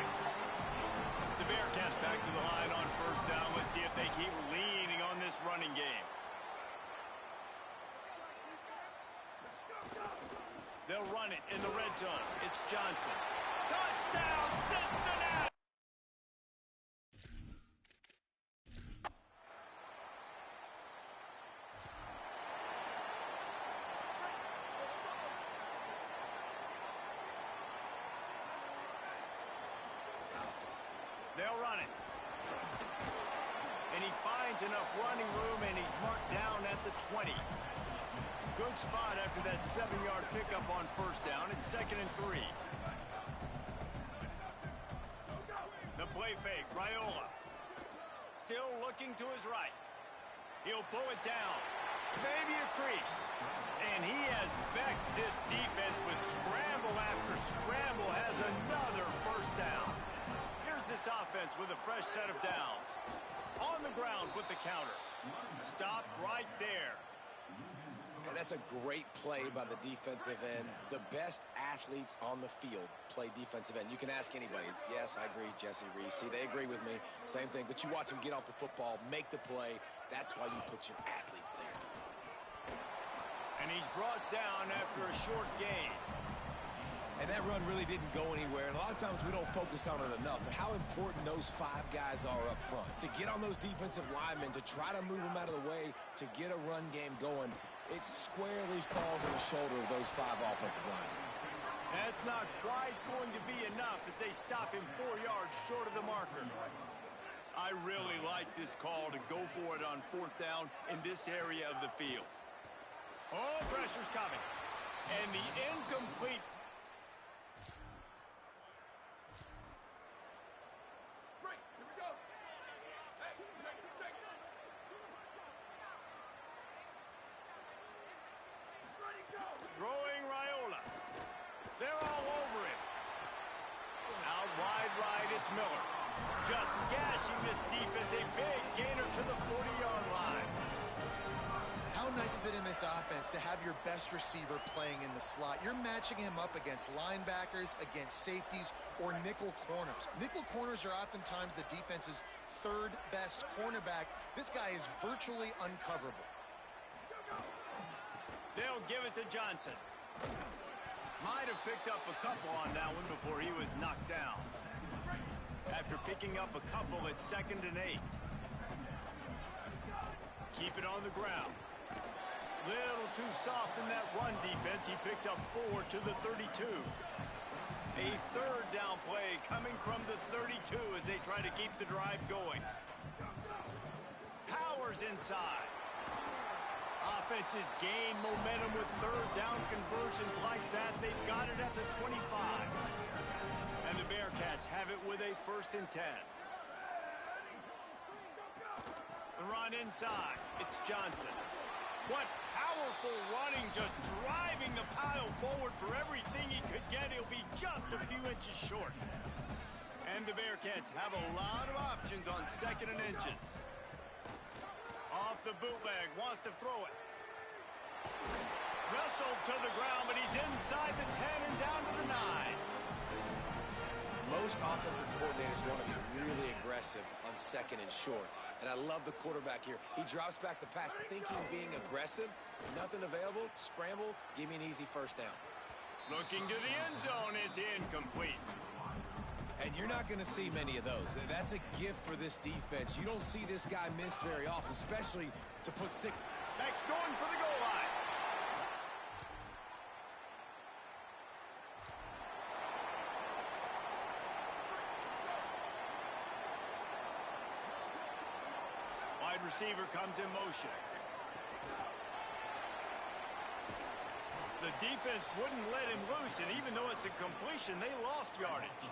The Bearcats back to the line on 1st down. Let's see if they keep leaning on this running game. They'll run it in the red zone. It's Johnson. Touchdown, Cincinnati! They'll run it. And he finds enough running room, and he's marked down at the 20. Good spot after that 7-yard pickup on 1st down. It's 2nd and 3. The play fake, Raiola. Still looking to his right. He'll pull it down. Maybe a crease. And he has vexed this defense with scramble after scramble. Has another 1st down. Here's this offense with a fresh set of downs. On the ground with the counter. Stopped right there. And that's a great play by the defensive end. The best athletes on the field play defensive end. You can ask anybody. Yes, I agree, Jesse Reese. See, they agree with me. Same thing. But you watch them get off the football, make the play. That's why you put your athletes there. And he's brought down after a short gain. And that run really didn't go anywhere. And a lot of times we don't focus on it enough. But how important those 5 guys are up front. To get on those defensive linemen, to try to move them out of the way, to get a run game going, it squarely falls on the shoulder of those 5 offensive linemen. That's not quite going to be enough as they stop him 4 yards short of the marker. I really like this call to go for it on 4th down in this area of the field. Oh, pressure's coming. And the incomplete. Right, here we go. Hey, take it. Ready, go. Throwing Raiola. They're all over him. Out wide right, it's Miller. Just gashing this defense. A big gainer to the 40-yard line. How nice is it in this offense to have your best receiver playing in the slot? You're matching him up against linebackers, against safeties, or nickel corners. Nickel corners are oftentimes the defense's 3rd best cornerback. This guy is virtually uncoverable. They'll give it to Johnson. Might have picked up a couple on that one before he was knocked down. After picking up a couple, it's 2nd and 8. Keep it on the ground. Little too soft in that run defense. He picks up 4 to the 32. A 3rd down play coming from the 32 as they try to keep the drive going. Powers inside. Offenses gain momentum with 3rd down conversions like that. They've got it at the 25. And the Bearcats have it with a 1st and 10. The run inside. It's Johnson. What powerful running, just driving the pile forward for everything he could get. He'll be just a few inches short. And the Bearcats have a lot of options on 2nd and inches. Off the bootleg, wants to throw it. Wrestled to the ground, but he's inside the 10 and down to the 9. Most offensive coordinators want to be really aggressive on 2nd and short. And I love the quarterback here. He drops back the pass thinking being aggressive. Nothing available, scramble, give me an easy first down. Looking to the end zone, it's incomplete. And you're not going to see many of those. That's a gift for this defense. You don't see this guy miss very often, especially to put six. Next going for the goal line. Wide receiver comes in motion. The defense wouldn't let him loose, and even though it's a completion, they lost yardage.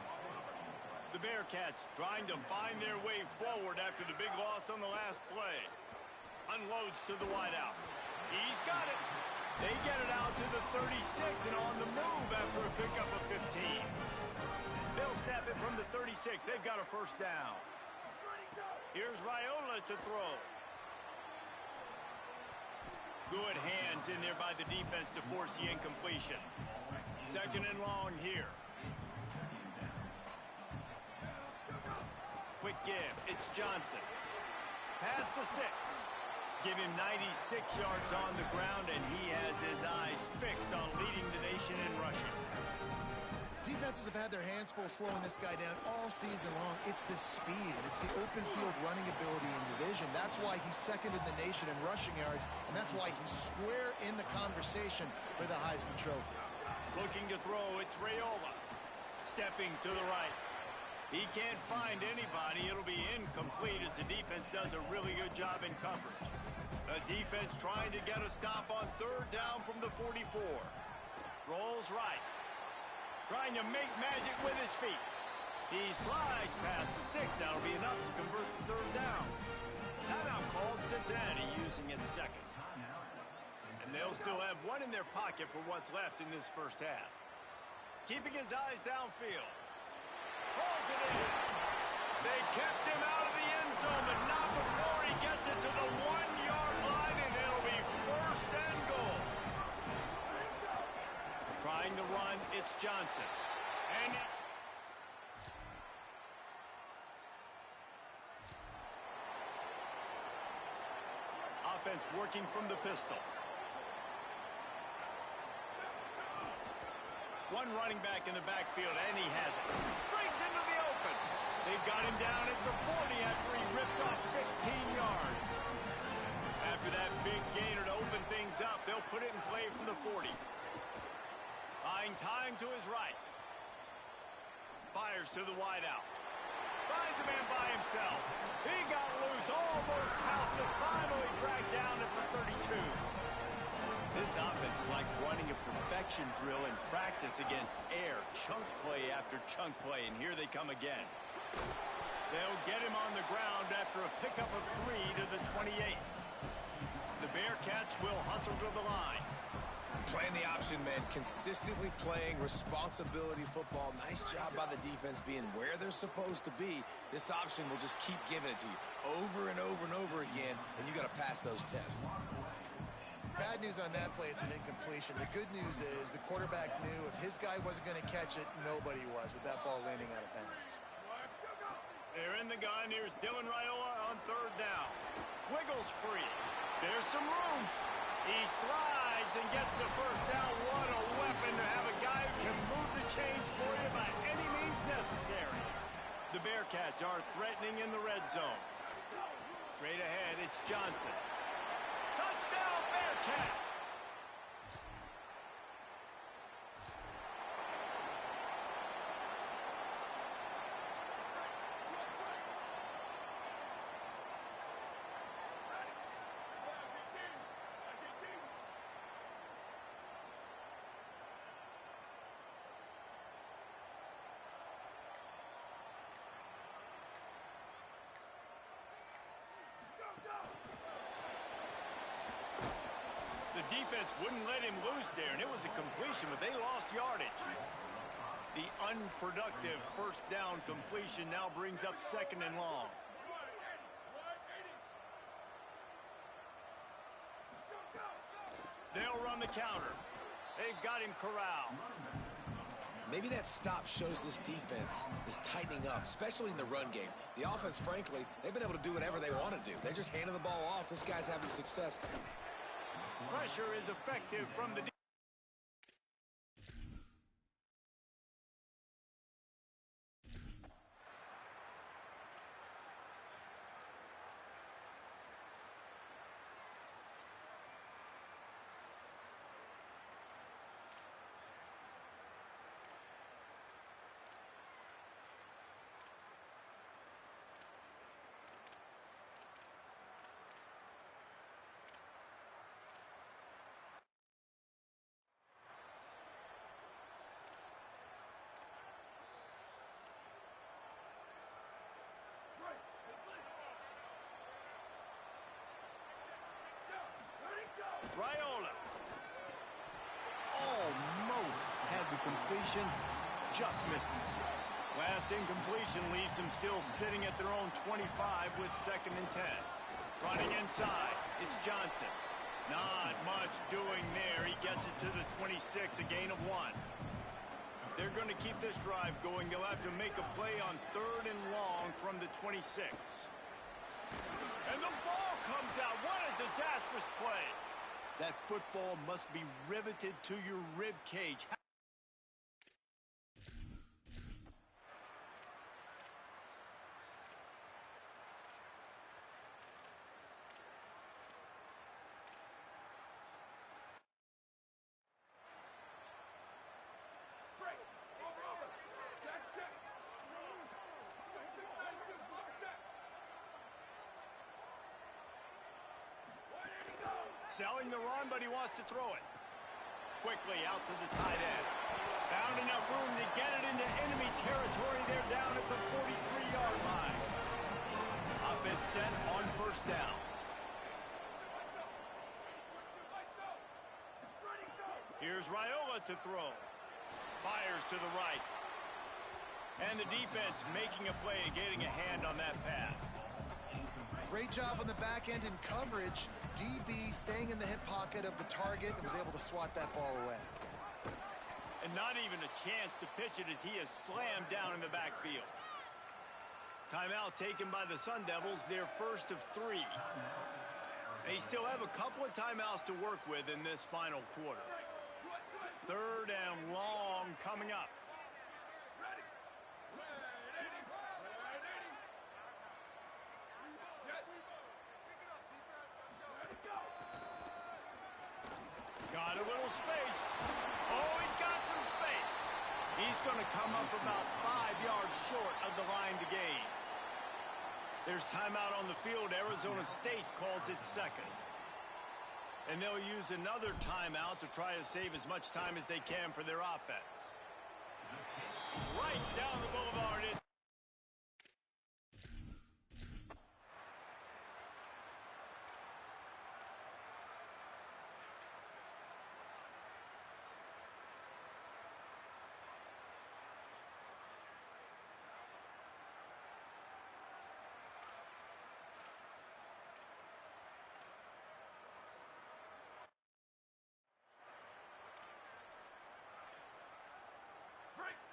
The Bearcats trying to find their way forward after the big loss on the last play. Unloads to the wideout. He's got it. They get it out to the 36 and on the move after a pickup of 15. They'll snap it from the 36. They've got a first down. Here's Raiola to throw. Good hands in there by the defense to force the incompletion. 2nd and long here. Quick give. It's Johnson. Pass to 6. Give him 96 yards on the ground, and he has his eyes fixed on leading the nation in rushing. Defenses have had their hands full slowing this guy down all season long. It's the speed, and it's the open field running ability in division. That's why he's 2nd in the nation in rushing yards, and that's why he's square in the conversation for the Heisman Trophy. Looking to throw, it's Raiola. Stepping to the right. He can't find anybody. It'll be incomplete as the defense does a really good job in coverage. A defense trying to get a stop on 3rd down from the 44. Rolls right. Trying to make magic with his feet. He slides past the sticks. That'll be enough to convert the 3rd down. Timeout called, Cincinnati using it 2nd. And they'll still have one in their pocket for what's left in this first half. Keeping his eyes downfield. Pulls it in. They kept him out of the end zone, but not before he gets it to the 1-yard line, and it'll be 1st and goal. Trying to run, it's Johnson. And offense working from the pistol. One running back in the backfield, and he has it. Breaks into the open. They've got him down at the 40 after he ripped off 15 yards. After that big gainer to open things up, they'll put it in play from the 40. Buying time to his right. Fires to the wideout. Finds a man by himself. He got loose, almost housed it, finally dragged down at the 32. This offense is like running a perfection drill in practice against air. Chunk play after chunk play, and here they come again. They'll get him on the ground after a pickup of 3 to the 28. The Bearcats will hustle to the line. Playing the option, man. Consistently playing responsibility football. Nice job by the defense being where they're supposed to be. This option will just keep giving it to you over and over and over again, and you got to pass those tests. Bad news on that play, it's an incompletion. The good news is the quarterback knew if his guy wasn't going to catch it, nobody was with that ball landing out of bounds. They're in the gun. Here's Dylan Raiola on 3rd down. Wiggles free. There's some room. He slides and gets the first down. What a weapon to have a guy who can move the chains for you by any means necessary. The Bearcats are threatening in the red zone. Straight ahead, it's Johnson. Touchdown, Bearcat! Go, go! defense wouldn't let him loose there, and it was a completion, but they lost yardage. The unproductive first down completion now brings up 2nd and long. They'll run the counter. They've got him corralled. Maybe that stop shows this defense is tightening up, especially in the run game. The offense, frankly, they've been able to do whatever they want to do. They're just handing the ball off. This guy's having success. Pressure is effective from the defense. Raiola almost had the completion, just missed it. Last incompletion leaves them still sitting at their own 25 with 2nd and 10. Running inside, it's Johnson. Not much doing there. He gets it to the 26, a gain of 1. If they're going to keep this drive going, they'll have to make a play on 3rd and long from the 26. And the ball comes out. What a disastrous play. That football must be riveted to your rib cage. Selling the run, but he wants to throw it. Quickly out to the tight end. Found enough room to get it into enemy territory. They're down at the 43-yard line. Offense set on 1st down. Here's Raiola to throw. Fires to the right. And the defense making a play and getting a hand on that pass. Great job on the back end in coverage. DB staying in the hip pocket of the target and was able to swat that ball away. And not even a chance to pitch it as he is slammed down in the backfield. Timeout taken by the Sun Devils, their first of 3. They still have a couple of timeouts to work with in this final quarter. 3rd and long coming up. Got a little space. Oh, he's got some space. He's going to come up about 5 yards short of the line to gain. There's timeout on the field. Arizona State calls it 2nd. And they'll use another timeout to try to save as much time as they can for their offense. Right down the boulevard.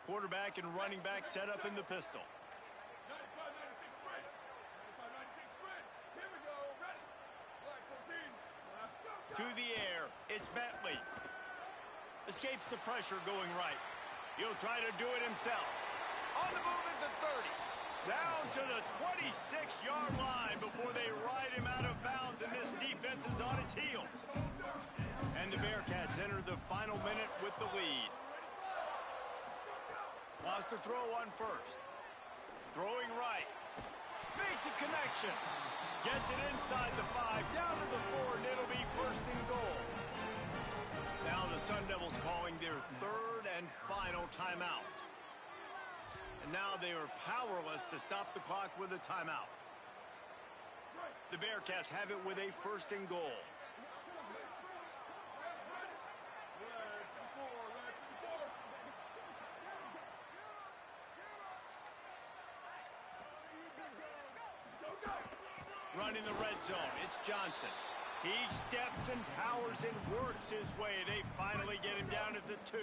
Quarterback and running back set up in the pistol. 95-96 bridge. 95-96 bridge. Here we go. Ready. Black 14. To the air. It's Bentley. Escapes the pressure going right. He'll try to do it himself. On the move at the 30. Down to the 26-yard line before they ride him out of bounds, and this defense is on its heels. And the Bearcats enter the final minute with the lead. Wants to throw on 1st. Throwing right. Makes a connection. Gets it inside the 5, down to the 4, and it'll be 1st and goal. Now the Sun Devils calling their 3rd and final timeout. And now they are powerless to stop the clock with a timeout. The Bearcats have it with a 1st and goal. running the red zone. It's Johnson. He steps and powers and works his way. They finally get him down at the 2.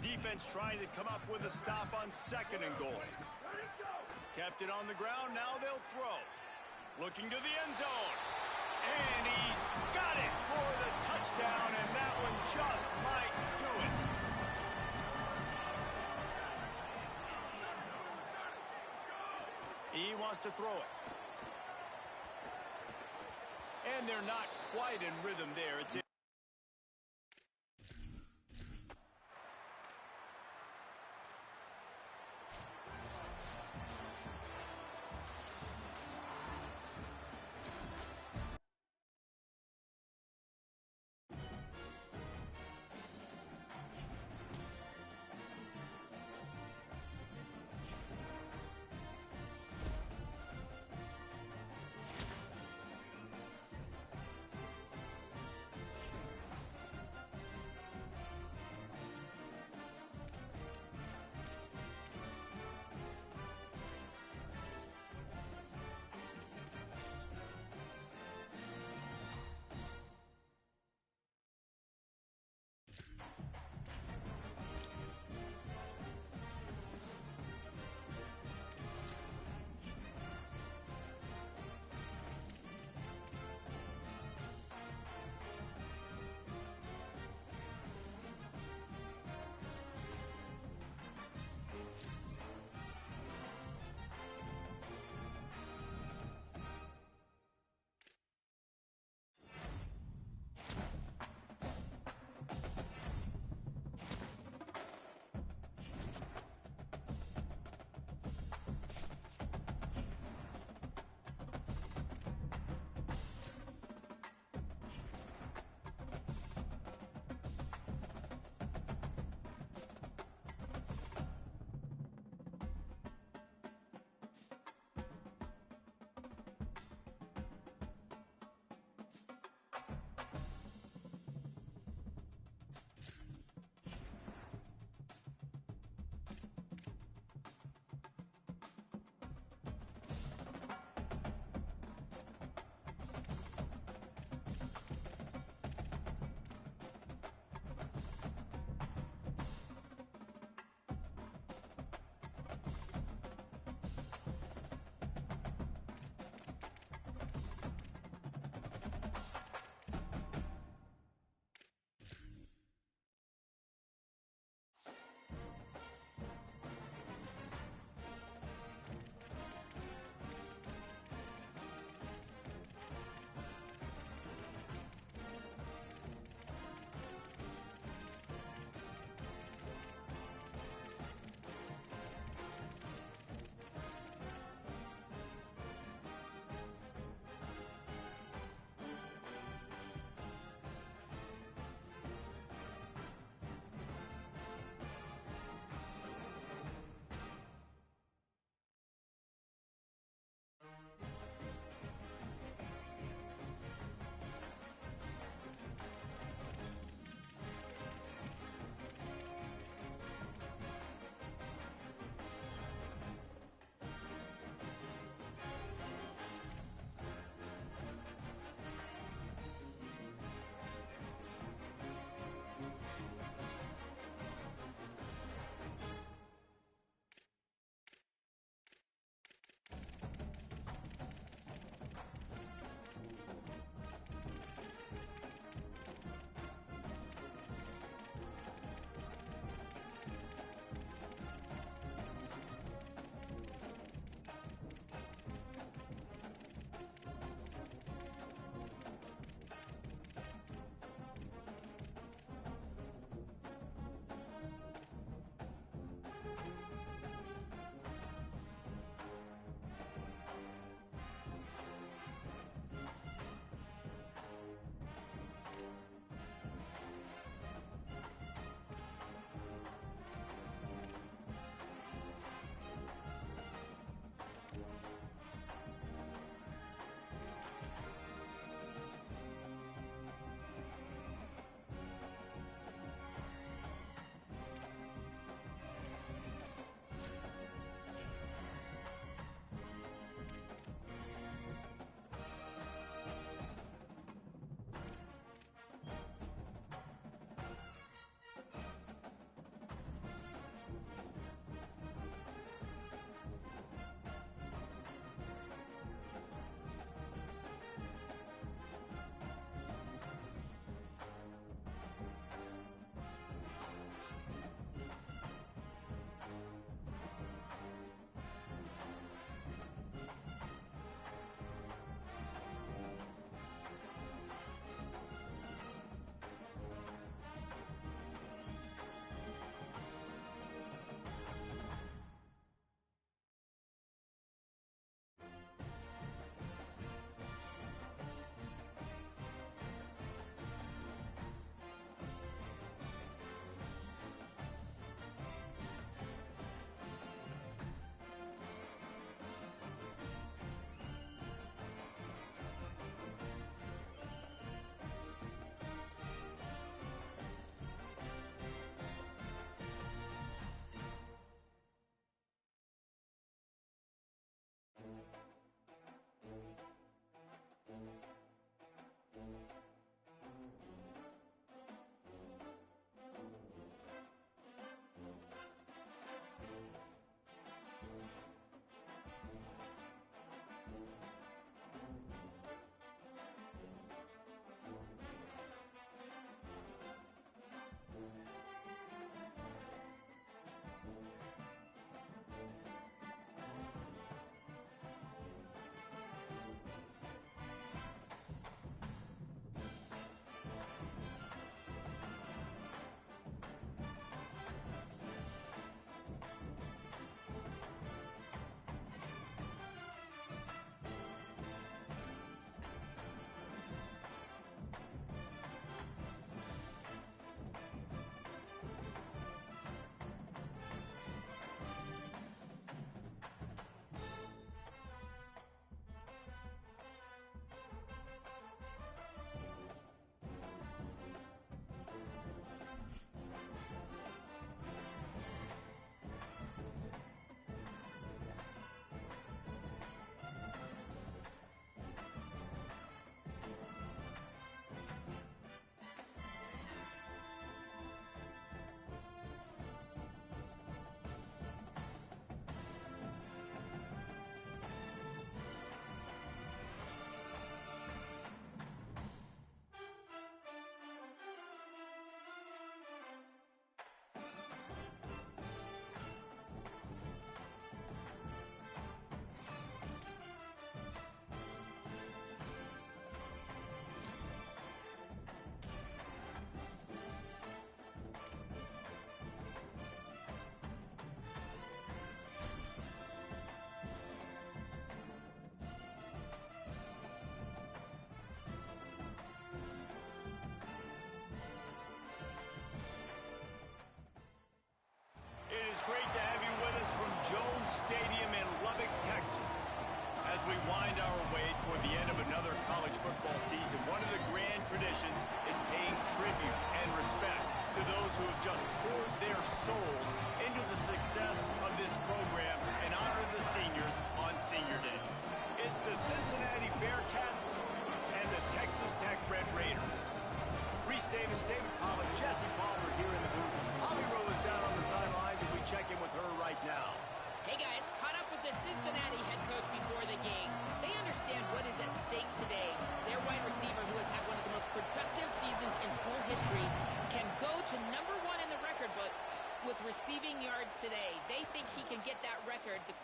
Defense trying to come up with a stop on 2nd and goal. Kept it on the ground. Now they'll throw. Looking to the end zone. And he's got it for the touchdown, and that one just might do it. He wants to throw it. And they're not quite in rhythm there. It's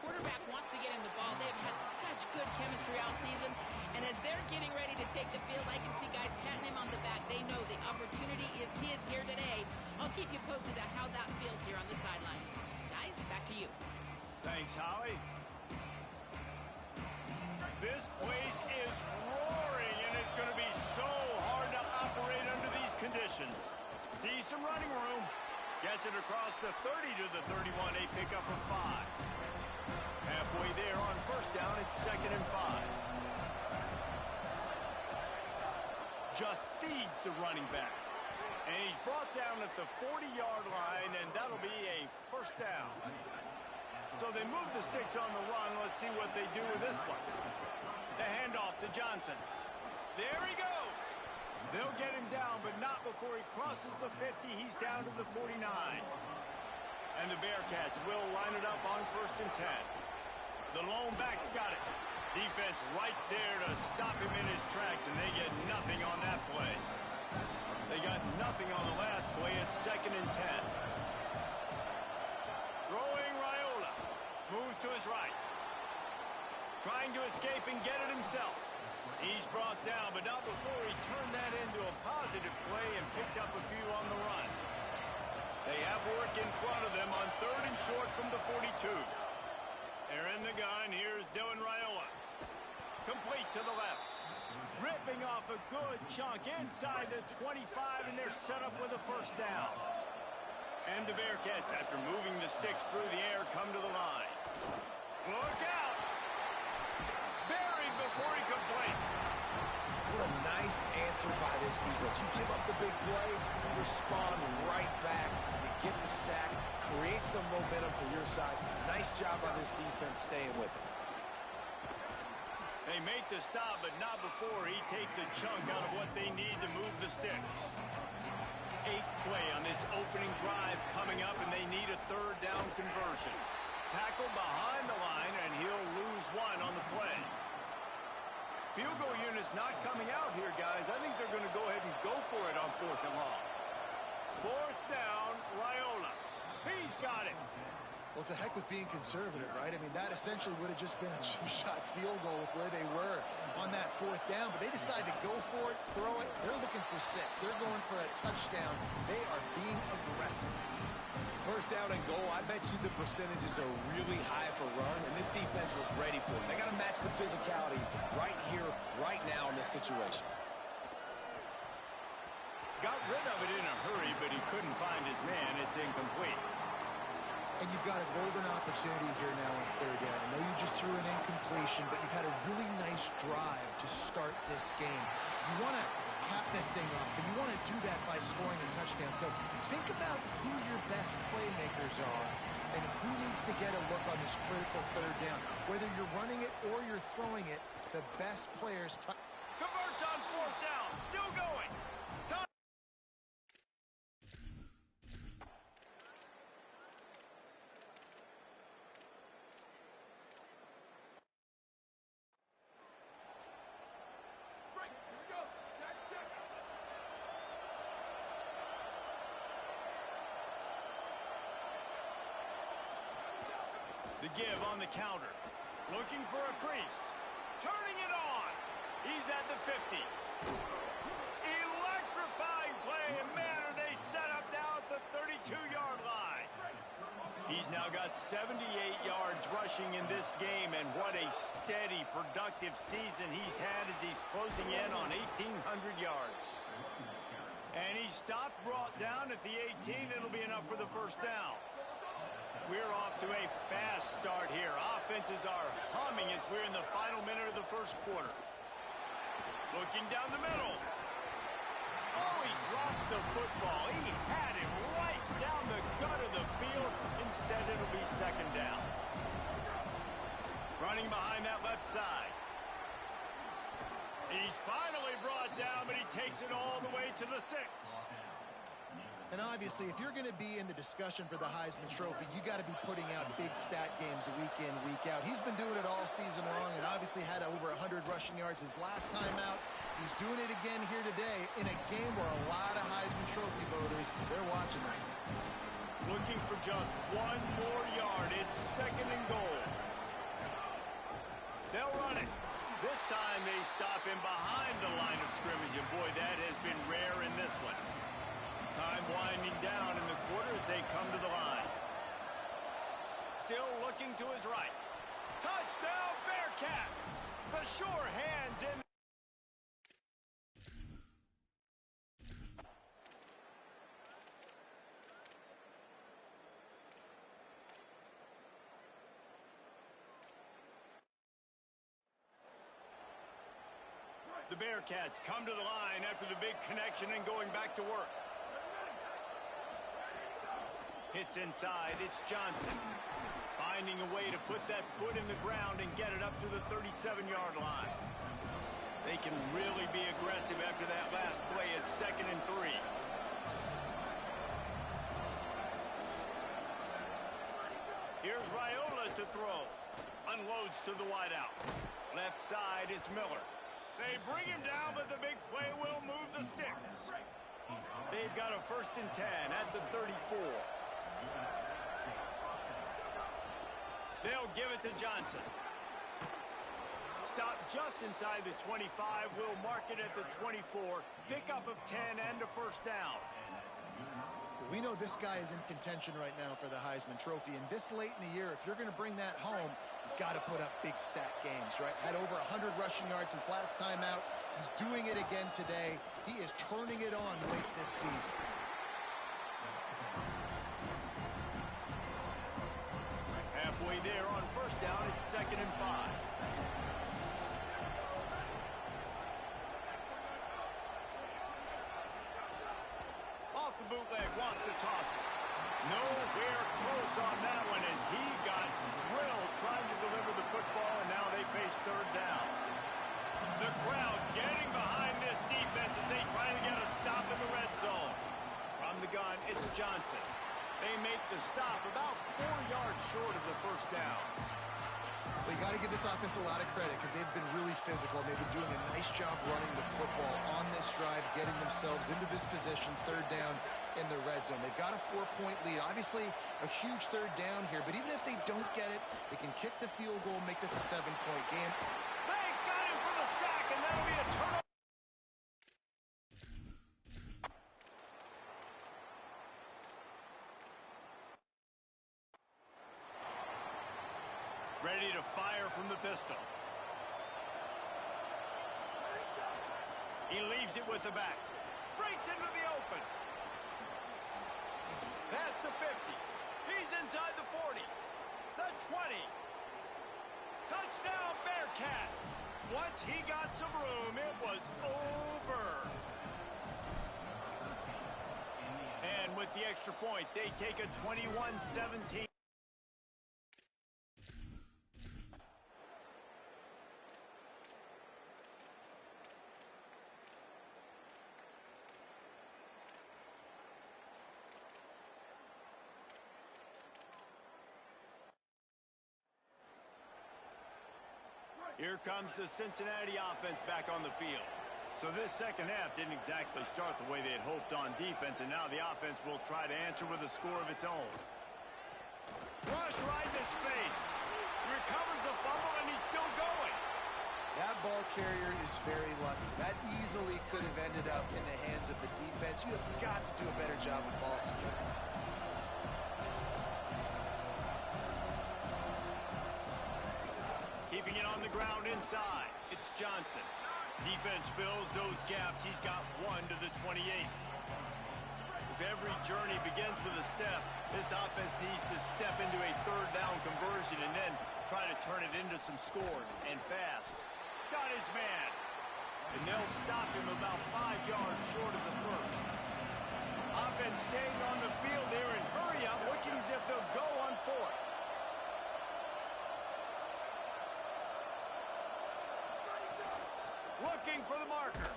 quarterback wants to get him the ball. They've had such good chemistry all season, and as they're getting ready to take the field, I can see guys patting him on the back. They know the opportunity is his here today. I'll keep you posted on how that feels here on the sidelines. Guys, back to you. Thanks, Howie. This place is roaring, and it's going to be so hard to operate under these conditions. See some running room. Gets it across the 30 to the 31. A pickup of 5. Halfway there on first down, it's 2nd and 5. Just feeds the running back. And he's brought down at the 40-yard line, and that'll be a first down. So they move the sticks on the run. Let's see what they do with this one. The handoff to Johnson. There he goes. They'll get him down, but not before he crosses the 50. He's down to the 49. And the Bearcats will line it up on 1st and 10. The lone back's got it. Defense right there to stop him in his tracks, and they get nothing on that play. They got nothing on the last play. It's 2nd and 10. Throwing Raiola. Moves to his right. Trying to escape and get it himself. He's brought down, but not before he turned that into a positive play and picked up a few on the run. They have work in front of them on 3rd and short from the 42. They're in the gun. Here's Dylan Raiola. Complete to the left. Ripping off a good chunk inside the 25, and they're set up with a first down. And the Bearcats, after moving the sticks through the air, come to the line. Look out! Buried before he could blink. What a nice answer by this defense. You give up the big play, respond right back. You get the sack, create some momentum for your side. Nice job by this defense staying with it. They make the stop, but not before he takes a chunk out of what they need to move the sticks. 8th play on this opening drive coming up, and they need a 3rd down conversion. Tackled behind the line, and he'll lose 1 on the play. Field goal unit's not coming out here, guys. I think they're going to go ahead and go for it on 4th and long. 4th down, Raiola. He's got it. Well, to heck with being conservative, right? I mean, that essentially would have just been a chip-shot field goal with where they were on that 4th down, but they decide to go for it, throw it. They're looking for 6. They're going for a touchdown. They are being aggressive. 1st down and goal, I bet you the percentages are really high for run, and this defense was ready for it. They got to match the physicality right here, right now in this situation. Got rid of it in a hurry, but he couldn't find his man. It's incomplete. And you've got a golden opportunity here now on 3rd down. I know you just threw an incompletion, but you've had a really nice drive to start this game. You want to cap this thing off, but you want to do that by scoring a touchdown. So think about who your best playmakers are and who needs to get a look on this critical 3rd down. Whether you're running it or you're throwing it, the best players... Converts on 4th down. Still going. The give on the counter. Looking for a crease. Turning it on. He's at the 50. Electrifying play, and man, are they set up now at the 32-yard line. He's now got 78 yards rushing in this game, and what a steady, productive season he's had as he's closing in on 1,800 yards. And he stopped, brought down at the 18. It'll be enough for the first down. We're off to a fast start here. Offenses are humming as we're in the final minute of the 1st quarter. Looking down the middle. Oh, he drops the football. He had him right down the gut of the field. Instead, it'll be 2nd down. Running behind that left side. He's finally brought down, but he takes it all the way to the 6. And obviously, if you're going to be in the discussion for the Heisman Trophy, you got to be putting out big stat games week in, week out. He's been doing it all season long and obviously had over 100 rushing yards his last time out. He's doing it again here today in a game where a lot of Heisman Trophy voters, they're watching this. Looking for just one more yard. It's 2nd and goal. They'll run it. This time they stop him behind the line of scrimmage, and boy, that has been rare in this one. Time winding down in the quarter as they come to the line. Still looking to his right. Touchdown, Bearcats! The sure hands in. The Bearcats come to the line after the big connection and going back to work. Hits inside, it's Johnson. Finding a way to put that foot in the ground and get it up to the 37-yard line. They can really be aggressive after that last play. It's 2nd and 3. Here's Raiola to throw. Unloads to the wideout. Left side is Miller. They bring him down, but the big play will move the sticks. They've got a 1st and 10 at the 34. They'll give it to Johnson. Stop just inside the 25. We'll mark it at the 24. Pickup of 10 and a 1st down. We know this guy is in contention right now for the Heisman Trophy, and this late in the year, if you're going to bring that home, you've got to put up big stat games, right? Had over 100 rushing yards his last time out. He's doing it again today. He is turning it on late this season. Halfway there on 1st down, it's 2nd and 5. Bootleg wants to toss it. Nowhere close on that one as he got drilled trying to deliver the football, and now they face 3rd down. The crowd getting behind this defense as they try to get a stop in the red zone. From the gun, it's Johnson. They make the stop about 4 yards short of the 1st down. Well, you got to give this offense a lot of credit because they've been really physical. They've been doing a nice job running the football on this drive, getting themselves into this position, 3rd down in the red zone. They've got a 4-point lead. Obviously, a huge 3rd down here, but even if they don't get it, they can kick the field goal and make this a 7-point game. They got him for the sack, and that'll be a turnover. Ready to fire from the pistol. He leaves it with the back. Breaks into the open. Pass to 50. He's inside the 40. The 20. Touchdown, Bearcats. Once he got some room, it was over. And with the extra point, they take a 21-17. Here comes the Cincinnati offense back on the field. So this 2nd half didn't exactly start the way they had hoped on defense, and now the offense will try to answer with a score of its own. Rush right in his face. Recovers the fumble, and he's still going. That ball carrier is very lucky. That easily could have ended up in the hands of the defense. You have got to do a better job with ball security. Keeping it on the ground inside. It's Johnson. Defense fills those gaps. He's got 1 to the 28. If every journey begins with a step, this offense needs to step into a 3rd down conversion and then try to turn it into some scores, and fast. Got his man. And they'll stop him about 5 yards short of the 1st. Offense staying on the field there and hurry up, looking as if they'll go on 4th. Looking for the marker.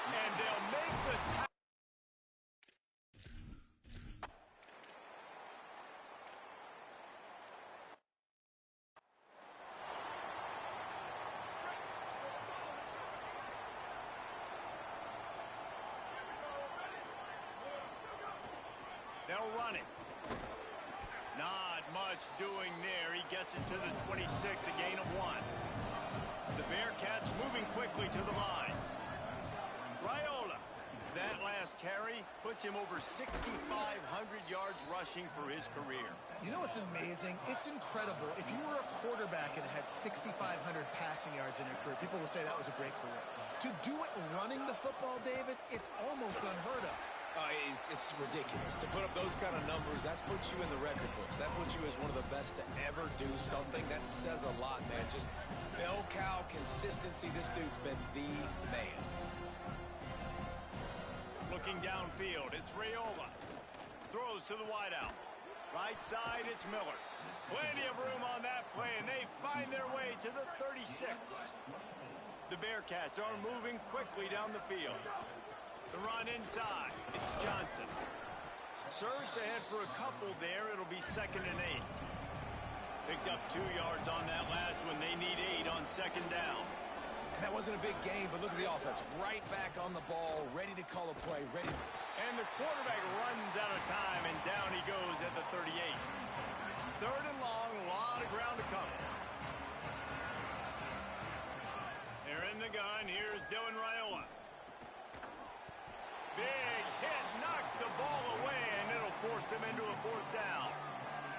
And they'll make the tackle. They'll run it. Not much doing there. He gets it to the 26, a gain of 1. The Bearcats moving quickly to the line. Raiola. That last carry puts him over 6,500 yards rushing for his career. You know what's amazing? It's incredible. If you were a quarterback and had 6,500 passing yards in your career, people will say that was a great career. To do it running the football, David, it's almost unheard of. It's ridiculous. To put up those kind of numbers, that puts you in the record books. That puts you as one of the best to ever do something. That says a lot, man. Just bell cow consistency. This dude's been the man. Looking downfield, it's Raiola. Throws to the wideout. Right side, it's Miller. Plenty of room on that play, and they find their way to the 36. The Bearcats are moving quickly down the field. The run inside. It's Johnson. Surged ahead for a couple there. It'll be 2nd and 8. Picked up 2 yards on that last one. They need 8 on 2nd down. And that wasn't a big gain, but look at the offense. Right back on the ball, ready to call a play, ready. And the quarterback runs out of time, and down he goes at the 38. 3rd and long, a lot of ground to cover. They're in the gun. Here's Dylan Raiola. Big hit, knocks the ball away, and it'll force them into a 4th down.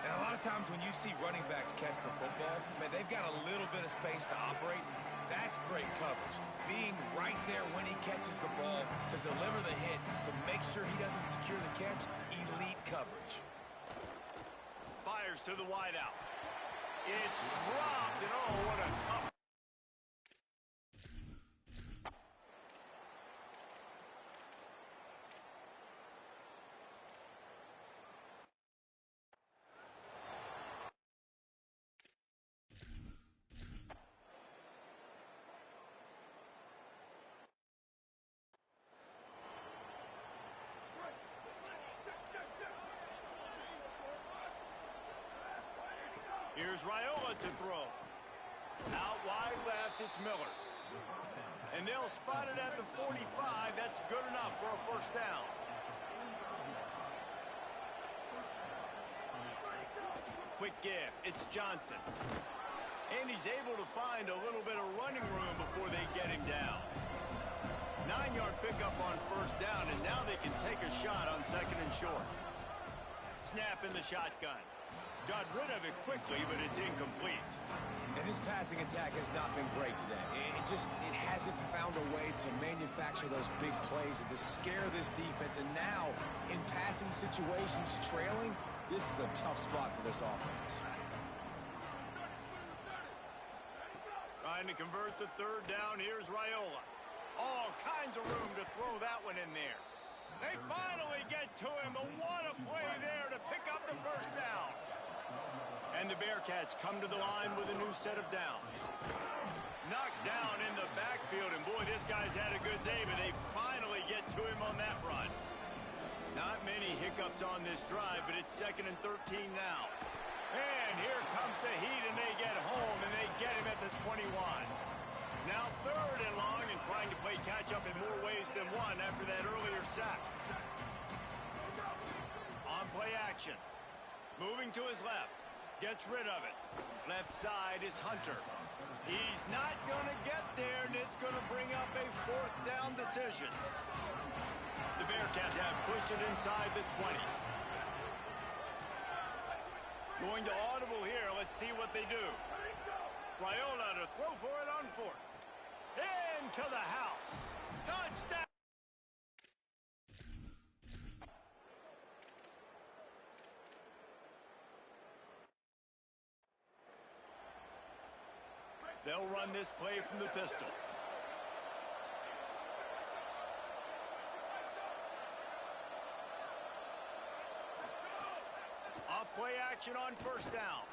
And a lot of times when you see running backs catch the football, man, they've got a little bit of space to operate. That's great coverage. Being right there when he catches the ball to deliver the hit, to make sure he doesn't secure the catch, elite coverage. Fires to the wideout. It's dropped, and oh, what a tough. Here's Raiola to throw. Out wide left, it's Miller. And they'll spot it at the 45. That's good enough for a 1st down. Quick give. It's Johnson. And he's able to find a little bit of running room before they get him down. 9-yard pickup on 1st down, and now they can take a shot on 2nd and short. Snap in the shotgun. Got rid of it quickly, but it's incomplete. And this passing attack has not been great today. It hasn't found a way to manufacture those big plays and to scare this defense. And now, in passing situations, trailing, this is a tough spot for this offense. Trying to convert the 3rd down. Here's Raiola. All kinds of room to throw that one in there. They finally get to him. But what a play there to pick up the 1st down. And the Bearcats come to the line with a new set of downs. Knocked down in the backfield, and boy, this guy's had a good day, but they finally get to him on that run. Not many hiccups on this drive, but it's 2nd and 13 now. And here comes the heat, and they get home, and they get him at the 21. Now 3rd and long, and trying to play catch-up in more ways than one after that earlier sack. On play action. Moving to his left. Gets rid of it. Left side is Hunter. He's not going to get there, and it's going to bring up a 4th down decision. The Bearcats have pushed it inside the 20. Going to audible here. Let's see what they do. Raiola to throw for it on 4th. Into the house. Touchdown. They'll run this play from the pistol. Off play action on 1st down.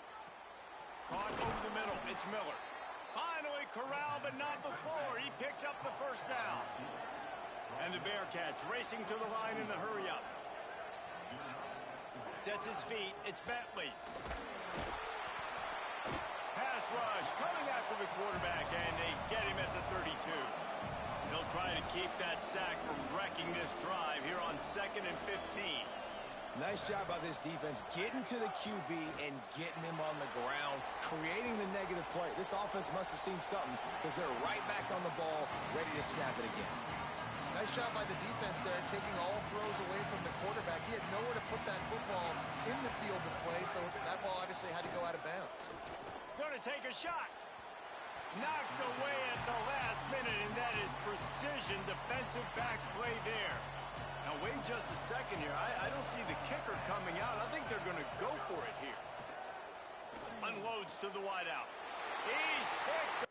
Caught over the middle. It's Miller. Finally corralled, but not before. He picks up the 1st down. And the Bearcats racing to the line in a hurry-up. Sets his feet. It's Bentley. Pass rush coming after the quarterback, and they get him at the 32. They'll try to keep that sack from wrecking this drive here on 2nd and 15. Nice job by this defense getting to the QB and getting him on the ground, creating the negative play. This offense must have seen something because they're right back on the ball, ready to snap it again. Nice job by the defense there, taking all throws away from the quarterback. He had nowhere to put that football in the field to play, so that ball obviously had to go out of bounds. Going to take a shot. Knocked away at the last minute, and that is precision defensive back play there. Now, wait just a second here. I don't see the kicker coming out. I think they're going to go for it here. Unloads to the wideout. He's picked up.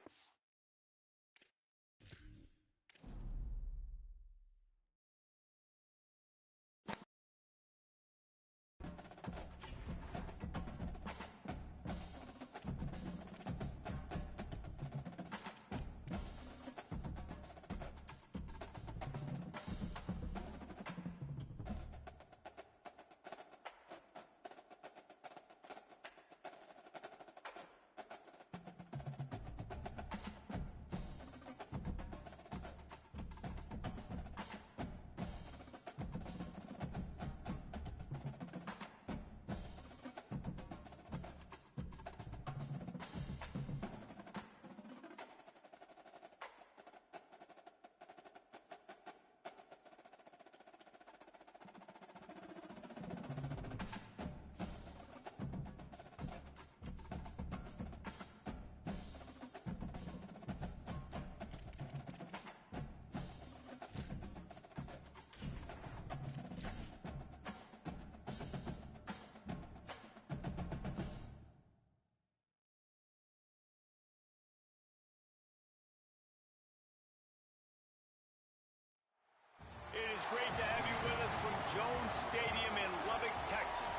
It is great to have you with us from Jones Stadium in Lubbock, Texas.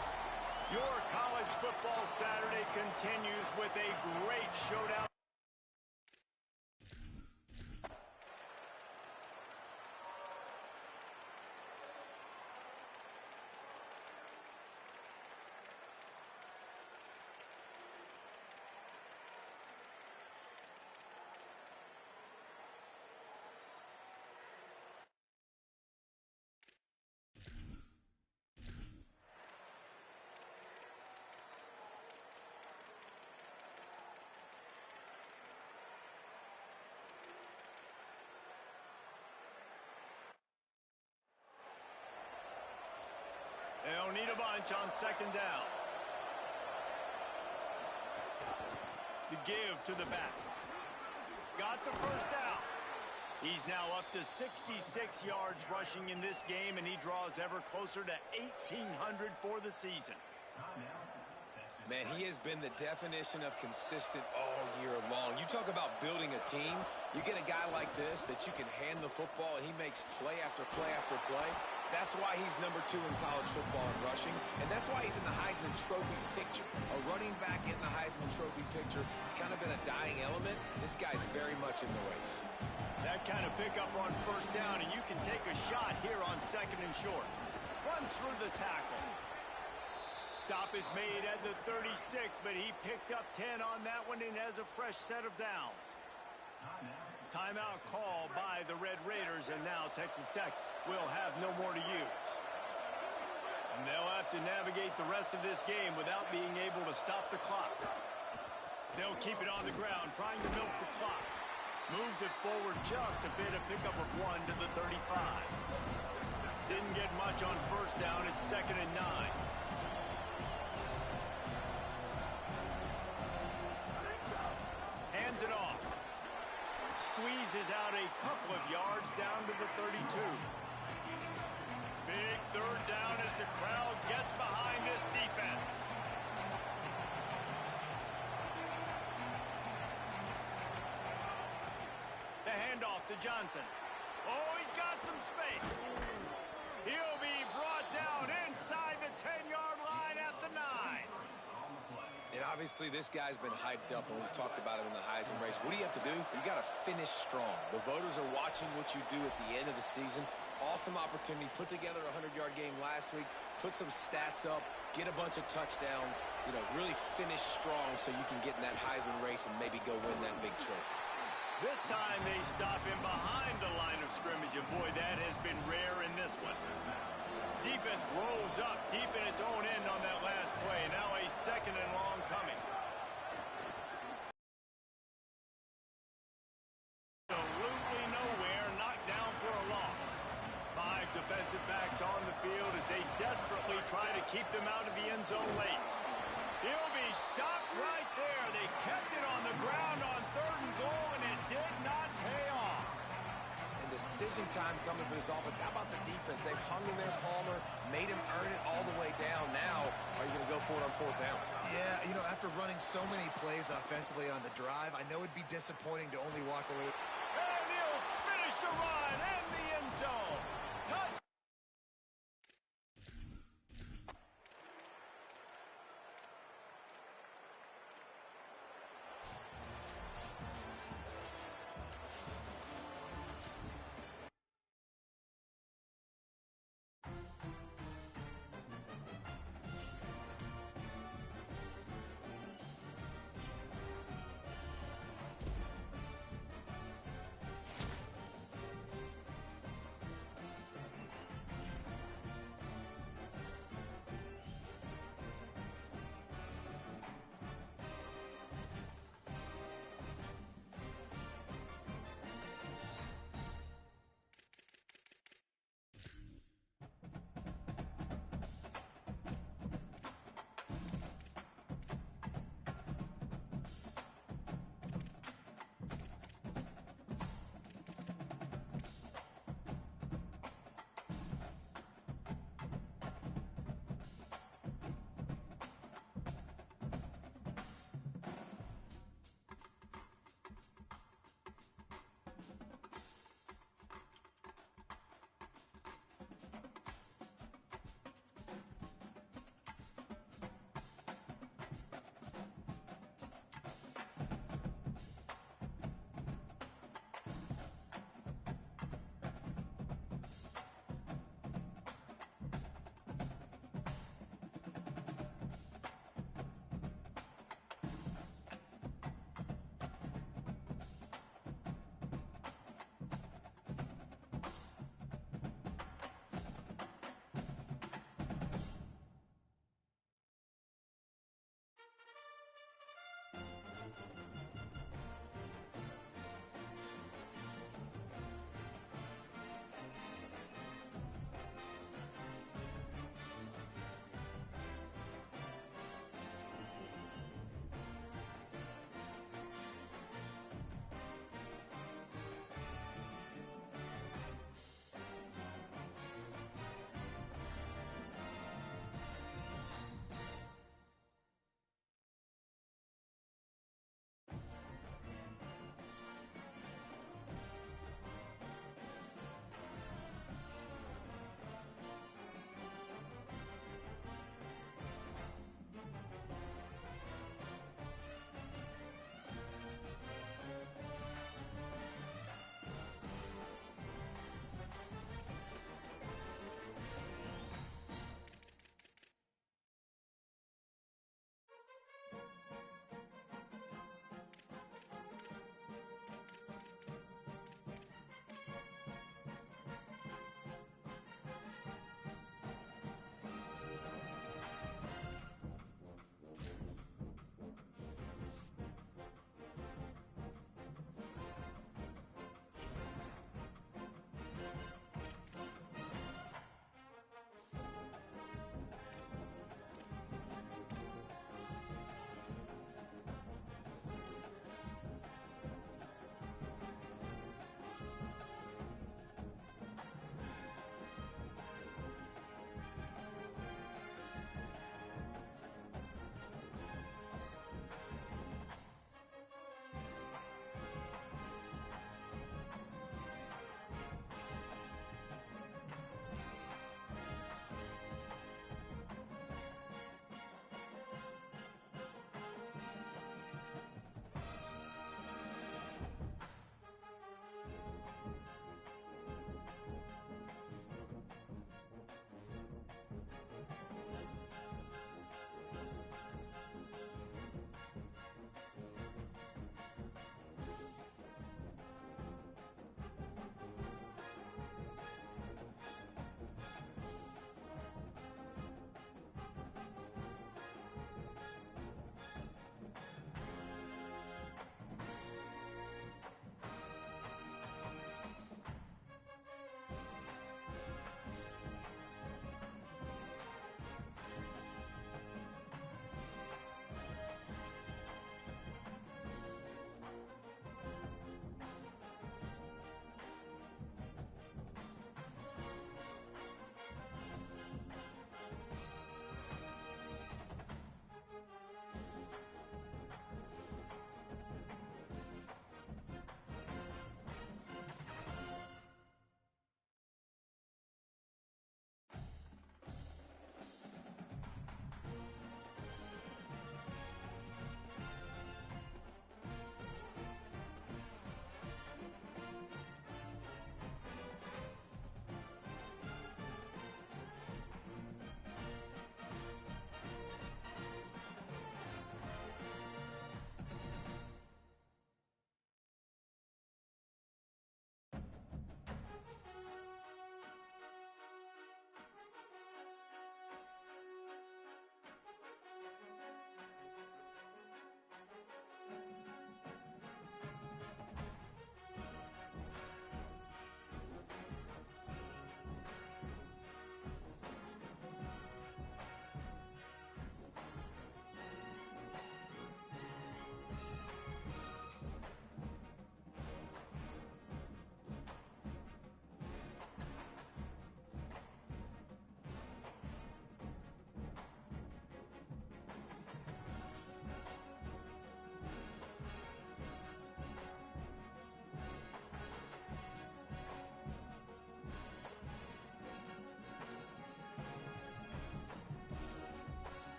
Your college football Saturday continues with a great showdown. They don't need a bunch on second down. The give to the back. Got the first down. He's now up to 66 yards rushing in this game, and he draws ever closer to 1,800 for the season. Man, he has been the definition of consistent all year long. You talk about building a team, you get a guy like this that you can hand the football, and he makes play after play after play. That's why he's number 2 in college football in rushing, and that's why he's in the Heisman Trophy picture. A running back in the Heisman Trophy picture. It's kind of been a dying element. This guy's very much in the race. That kind of pickup on first down, and you can take a shot here on second and short. Runs through the tackle. Stop is made at the 36, but he picked up 10 on that one and has a fresh set of downs. Timeout call by the Red Raiders, and now Texas Tech will have no more to use. And they'll have to navigate the rest of this game without being able to stop the clock. They'll keep it on the ground, trying to milk the clock. Moves it forward just a bit, a pickup of 1 to the 35. Didn't get much on first down. It's 2nd and 9. Hands it off. Squeezes out a couple of yards down to the 32. Big third down as the crowd gets behind this defense. The handoff to Johnson. Oh, he's got some space. He'll be brought down inside the 10-yard line at the 9. And obviously, this guy's been hyped up, and we talked about him in the Heisman race. What do you have to do? You got to finish strong. The voters are watching what you do at the end of the season. Awesome opportunity. Put together a 100-yard game last week. Put some stats up. Get a bunch of touchdowns. You know, really finish strong so you can get in that Heisman race and maybe go win that big trophy. This time they stop him behind the line of scrimmage, and boy, that has been rare in this one. Defense rolls up deep in its own end on that last play. Now a second and long coming. Absolutely nowhere, knocked down for a loss. 5 defensive backs on the field as they desperately try to keep them out of the end zone late. He'll be stopped right there. They kept it on the ground on 3rd and goal, and it did not pay off. And decision time coming for this offense. How about the defense? They've hung in there, Palmer, made him earn it all the way down. Now, are you going to go for it on 4th down? Yeah, you know, after running so many plays offensively on the drive, I know it'd be disappointing to only walk away. And he'll finish the run and the end zone. Touchdown!